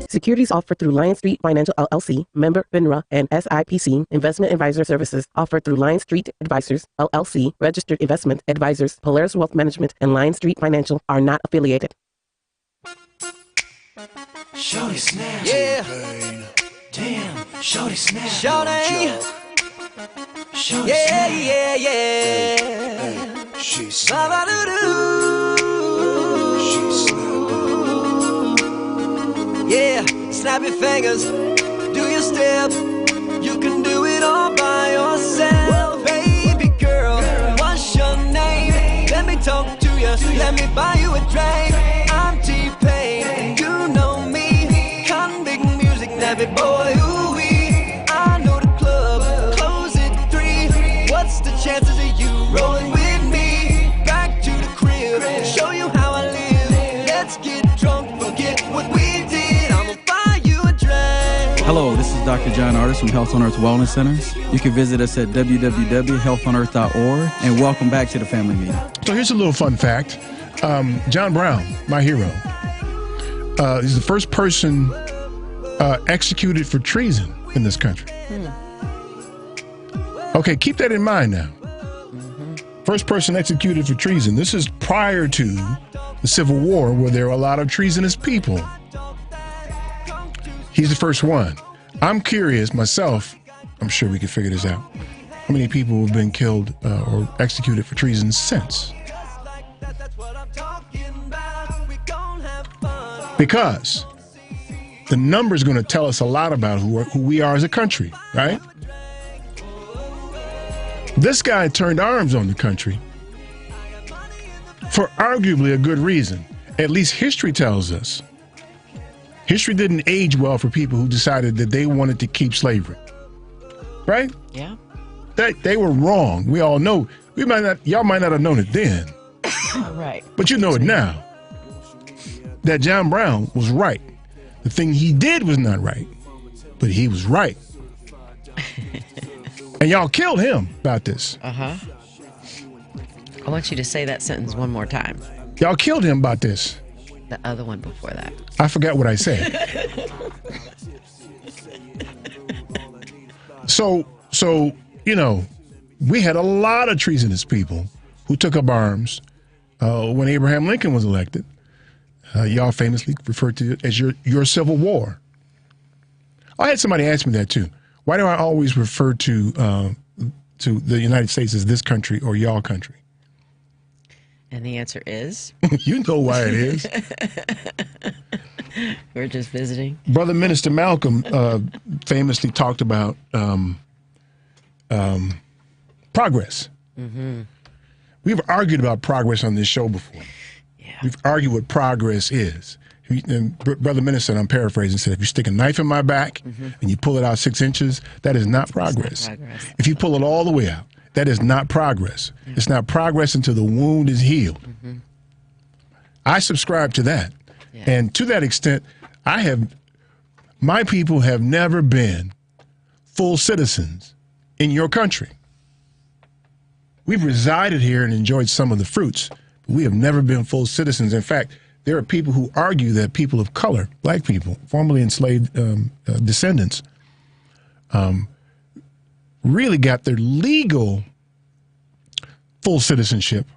Securities offered through Lion Street Financial, LLC, member FINRA and SIPC. Investment advisor services offered through Lion Street Advisors, LLC, registered investment advisors. Polaris Wealth Management and Lion Street Financial are not affiliated. Shorty snap. Yeah. Damn. Shorty snap. Shorty. Shorty yeah, snap. Yeah, yeah, yeah. She snap. She snap. Yeah. Snap your fingers. Do your step. You can do it all by yourself. Baby girl, what's your name? Let me talk to you. Let me buy you a drink. I'm T-Pain. You know me. Convict music, nappy boy. Ooh-wee. I know the club. Close at 3. What's the chances of you rolling with me? Back to the crib. Show you how I live. Let's get drunk. Forget what we did. I'ma buy you a drink. Hello, this is Dr. John Artis from Health on Earth Wellness Centers. You can visit us at www.healthonearth.org, and welcome back to the family meeting. So here's a little fun fact. John Brown, my hero, he's the first person executed for treason in this country. Okay, keep that in mind now. First person executed for treason. This is prior to the Civil War, where there were a lot of treasonous people. He's the first one. I'm curious myself, I'm sure we can figure this out, how many people have been killed or executed for treason since. Because the number is going to tell us a lot about who we are as a country, right? This guy turned arms on the country for arguably a good reason. At least history tells us. History didn't age well for people who decided that they wanted to keep slavery. Right? Yeah. They were wrong. We all know. Y'all might not have known it then. Right. But you know it now. That John Brown was right. The thing he did was not right. But he was right. And y'all killed him about this. Uh-huh. I want you to say that sentence one more time. Y'all killed him about this. The other one before that. I forgot what I said. So, you know, we had a lot of treasonous people who took up arms when Abraham Lincoln was elected. Y'all famously referred to it as your Civil War. I had somebody ask me that too. Why do I always refer to to the United States as this country or y'all country? And the answer is? You know why it is. We're just visiting. Brother Minister Malcolm famously talked about progress. Mm-hmm. We've argued about progress on this show before. Yeah. We've argued what progress is. And Brother Minister, I'm paraphrasing, said, if you stick a knife in my back and you pull it out 6 inches, that is not progress. If you pull it all the way out, that is not progress. Yeah. It's not progress until the wound is healed. Mm-hmm. I subscribe to that. Yeah. And to that extent, my people have never been full citizens in your country. We've resided here and enjoyed some of the fruits, but we have never been full citizens. In fact, there are people who argue that people of color, black people, formerly enslaved descendants, really got their legal full citizenship.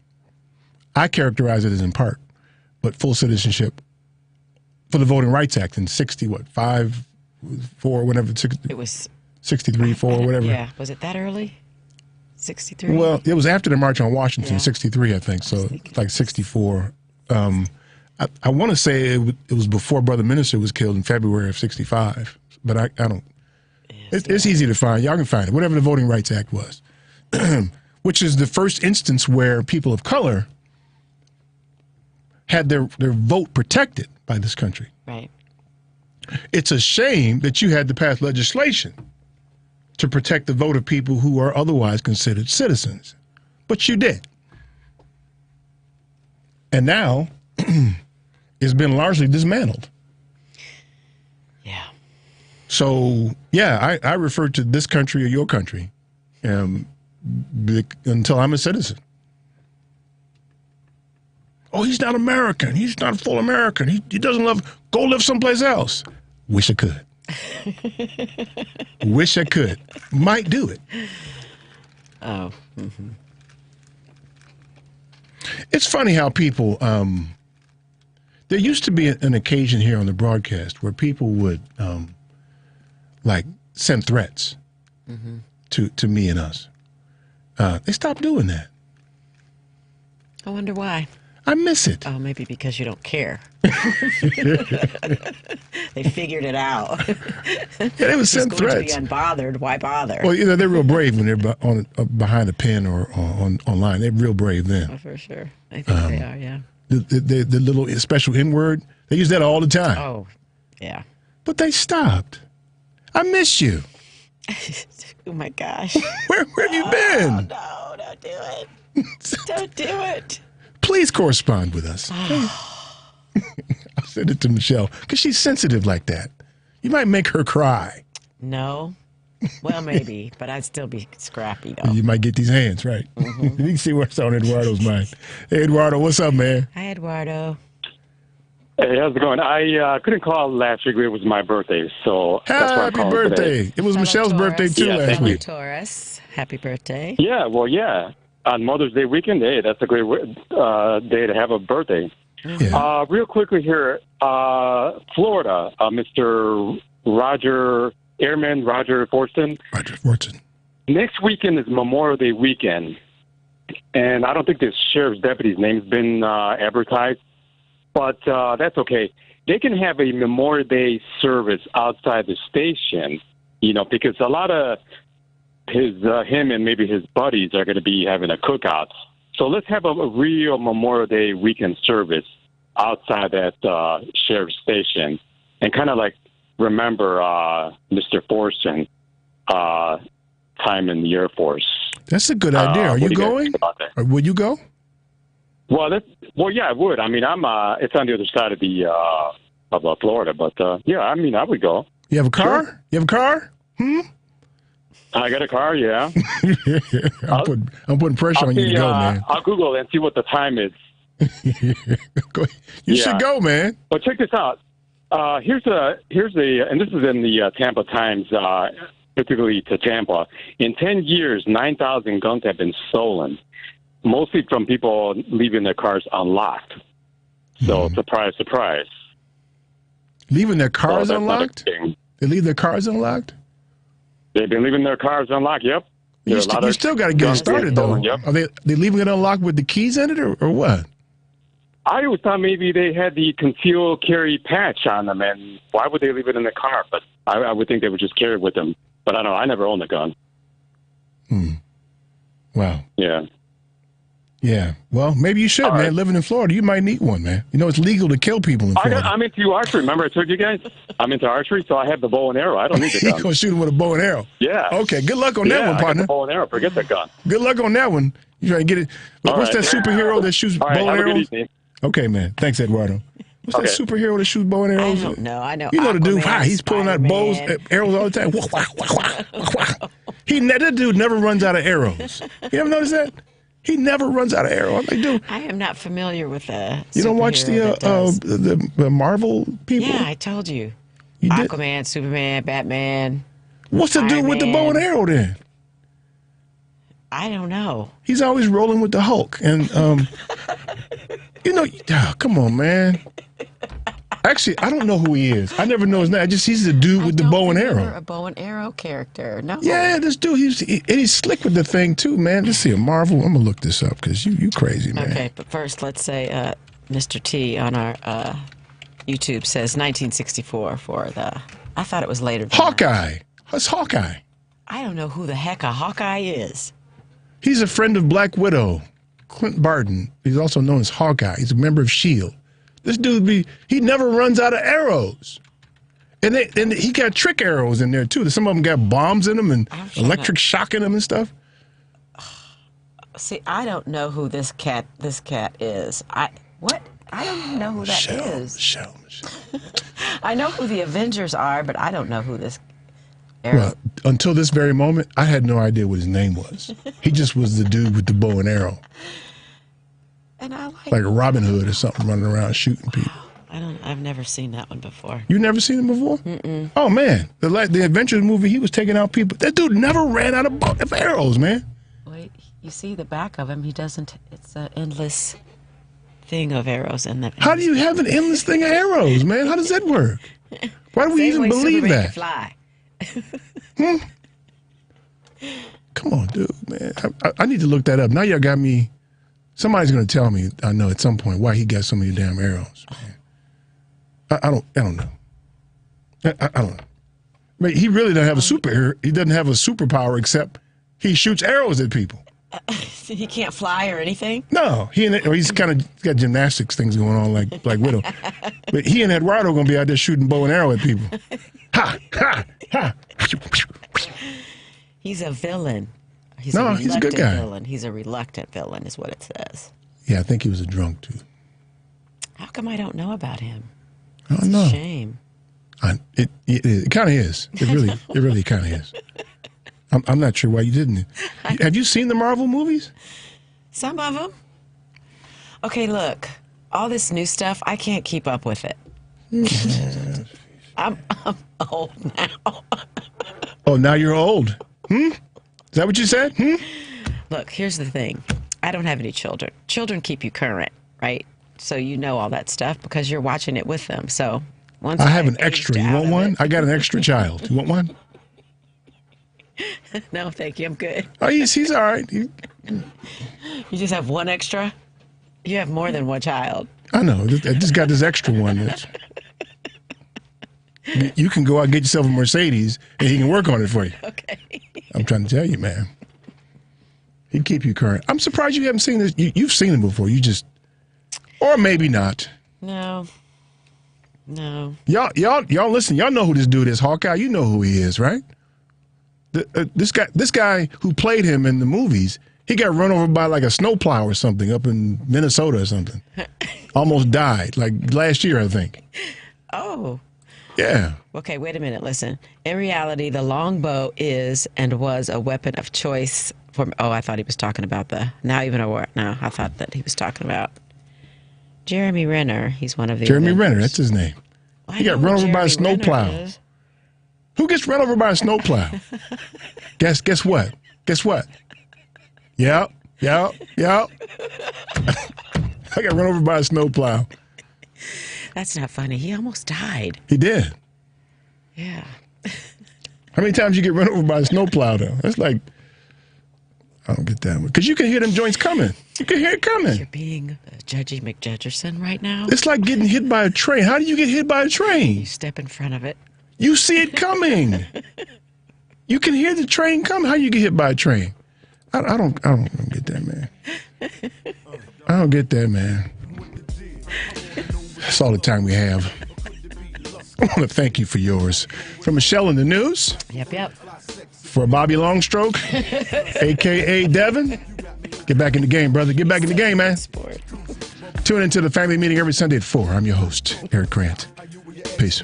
I characterize it as in part, but full citizenship for the Voting Rights Act in 5, 4, whatever. It was 63, 4, whatever. Yeah, was it that early? 63? Well, it was after the March on Washington, 63, I think, so like 64. I want to say it was before Brother Minister was killed in February of 65, but I don't. It's easy to find. Y'all can find it. Whatever the Voting Rights Act was, which is the first instance where people of color had their vote protected by this country. Right. It's a shame that you had to pass legislation to protect the vote of people who are otherwise considered citizens, but you did. And now it's been largely dismantled. Yeah. So, yeah, I refer to this country or your country until I'm a citizen. Oh, he's not American. He's not full American. He doesn't love, go live someplace else. Wish I could. Wish I could. Might do it. Oh. Mm-hmm. It's funny how people, there used to be an occasion here on the broadcast where people would send threats to me and us. They stopped doing that. I wonder why. I miss it. Oh, maybe because you don't care. They figured it out. Yeah, they would send threats. To be unbothered. Why bother? Well, they're real brave when they're behind a pen or online. They're real brave then. Oh, for sure. I think they are, yeah. The little special N-word, they use that all the time. Oh, yeah. But they stopped. I miss you. Oh, my gosh. Where have you been? No, don't do it. Don't do it. Please correspond with us. I'll send it to Michelle because she's sensitive like that. You might make her cry. No. Well, maybe, but I'd still be scrappy, though. You might get these hands, right? You can see what's on Eduardo's mind. Hey, Eduardo, what's up, man? Hi, Eduardo. Hey, how's it going? I couldn't call last week. It was my birthday, so that's why I'm calling birthday. Today. It was Michelle's birthday, too, last week. Taurus. Happy birthday. Yeah, well, yeah. On Mother's Day weekend, hey, that's a great day to have a birthday. Yeah. Real quickly here, Florida, Mr. Airman Roger Forston. Roger Forston. Next weekend is Memorial Day weekend, and I don't think the sheriff's deputy's name's been advertised, but that's okay. They can have a Memorial Day service outside the station, because a lot of him and maybe his buddies are going to be having a cookout. So let's have a real Memorial Day weekend service outside that sheriff's station and kind of like remember Mr. Forston time in the Air Force. That's a good idea. Are you going? Or will you go? Well, yeah, I would. I mean, it's on the other side of the of Florida, but yeah, I mean, I would go. You have a car? Sure. You have a car? I got a car, yeah. I'm putting pressure on you to go, man. I'll Google it and see what the time is. You should go, man. But check this out. Here's the, and this is in the Tampa Times, particularly to Tampa. In 10 years, 9,000 guns have been stolen, mostly from people leaving their cars unlocked. So, surprise, surprise. Leaving their cars unlocked? They leave their cars unlocked? They've been leaving their cars unlocked, yep. You still got to get it started, though. Yep. Are they leaving it unlocked with the keys in it, or what? I always thought maybe they had the conceal carry patch on them, and why would they leave it in the car? But I would think they would just carry it with them. But I don't know. I never owned a gun. Wow. Yeah. Yeah. Well, maybe you should, man. Living in Florida, you might need one, man. You know, it's legal to kill people in Florida. I'm into archery. Remember I told you guys? I'm into archery, so I have the bow and arrow. I don't need the You're gun. going to shoot him with a bow and arrow. Yeah. Okay, good luck on that one, I got partner. the bow and arrow. Forget the gun. Good luck on that one. You trying to get it. What's that superhero that shoots bow and have a good arrows? evening. Okay, man. Thanks, Eduardo. What's that superhero that shoots bow and arrows? I don't know. I know. You know the dude. Aquaman, He's pulling out bows, arrows all the time. That dude never runs out of arrows. You ever notice that? He never runs out of arrows. I'm like, dude. I am not familiar with the. You don't watch the Marvel people? Yeah, I told you. You did? Aquaman, Superman, Batman. What's the dude Iron with the bow and arrow then? I don't know. He's always rolling with the Hulk, and come on, man. Actually, I don't know who he is. I never know his name. He's the dude with the bow and arrow. A bow and arrow character. No. Yeah, this dude. He's slick with the thing too, man. Let's see a Marvel. I'm gonna look this up because you crazy, man. Okay, but first let's say Mr. T on our YouTube says 1964 for the. I thought it was later. Hawkeye. That's Hawkeye. I don't know who the heck a Hawkeye is. He's a friend of Black Widow, Clint Barton. He's also known as Hawkeye. He's a member of S.H.I.E.L.D. This dude he never runs out of arrows. And he got trick arrows in there too. Some of them got bombs in them and electric shock in them and stuff. See, I don't know who this cat is. I don't even know who that is. Michelle. I know who the Avengers are, but I don't know who this Well, until this very moment, I had no idea what his name was. He just was the dude with the bow and arrow. And I like Robin Hood or something, running around shooting people. I've never seen that one before. You never seen him before? Mm-mm. Oh man, the Adventures movie, he was taking out people. That dude never ran out of arrows, man. Wait, you see the back of him? He doesn't. It's an endless thing of arrows in that. How do you have an endless thing of arrows, man? How does that work? Why do we even believe Superman that? Can fly. Come on, dude, man. I need to look that up. Now y'all got me. Somebody's going to tell me, I know at some point, why he got so many damn arrows. Man. I don't know. I don't know. But he really doesn't have a he doesn't have a superpower except he shoots arrows at people. He can't fly or anything? No, he's kind of got gymnastics things going on like Black Widow. But he and Eduardo are going to be out there shooting bow and arrow at people. Ha, ha, ha. He's a villain. He's a good guy. Villain. He's a reluctant villain, is what it says. Yeah, I think he was a drunk too. How come I don't know about him? I don't know. It's a shame. It kind of is. It really kind of is. I'm not sure why you didn't. Have you seen the Marvel movies? Some of them. Okay, look, all this new stuff, I can't keep up with it. I'm old now. Oh, now you're old. Is that what you said? Look, here's the thing. I don't have any children. Children keep you current, right? So you know all that stuff because you're watching it with them. So once I have an extra. You want one? I got an extra child. You want one? No, thank you. I'm good. Oh, he's all right. You just have one extra? You have more than one child. I know. I just got this extra one. You can go out and get yourself a Mercedes, and he can work on it for you. Okay. I'm trying to tell you, man. He'd keep you current. I'm surprised you haven't seen this. You've seen him before. You just, or maybe not. No. Y'all listen. Y'all know who this dude is, Hawkeye. You know who he is, right? This guy who played him in the movies, he got run over by like a snowplow or something up in Minnesota or something. Almost died, like last year, I think. Oh. Yeah. Okay, wait a minute. Listen. In reality, the longbow is and was a weapon of choice for. Oh, I thought he was talking about I thought that he was talking about Jeremy Renner. He's one of the. Jeremy Renner, that's his name. He got run over by a snowplow. Who gets run over by a snowplow? Guess what? Guess what? Yep. I got run over by a snowplow. That's not funny. He almost died. He did. Yeah. How many times you get run over by a snowplow, though? That's like I don't get that one. Because you can hear them joints coming. You can hear it coming. You're being Judgy McJudgerson right now. It's like getting hit by a train. How do you get hit by a train? You step in front of it. You see it coming. You can hear the train coming. How you get hit by a train? I don't get that, man. I don't get that, man. That's all the time we have. I want to thank you for yours. From Michelle in the news. Yep. For Bobby Longstroke, a.k.a. Devin. Get back in the game, brother. Get back in the game, man. Tune into the family meeting every Sunday at 4. I'm your host, Eric Grant. Peace.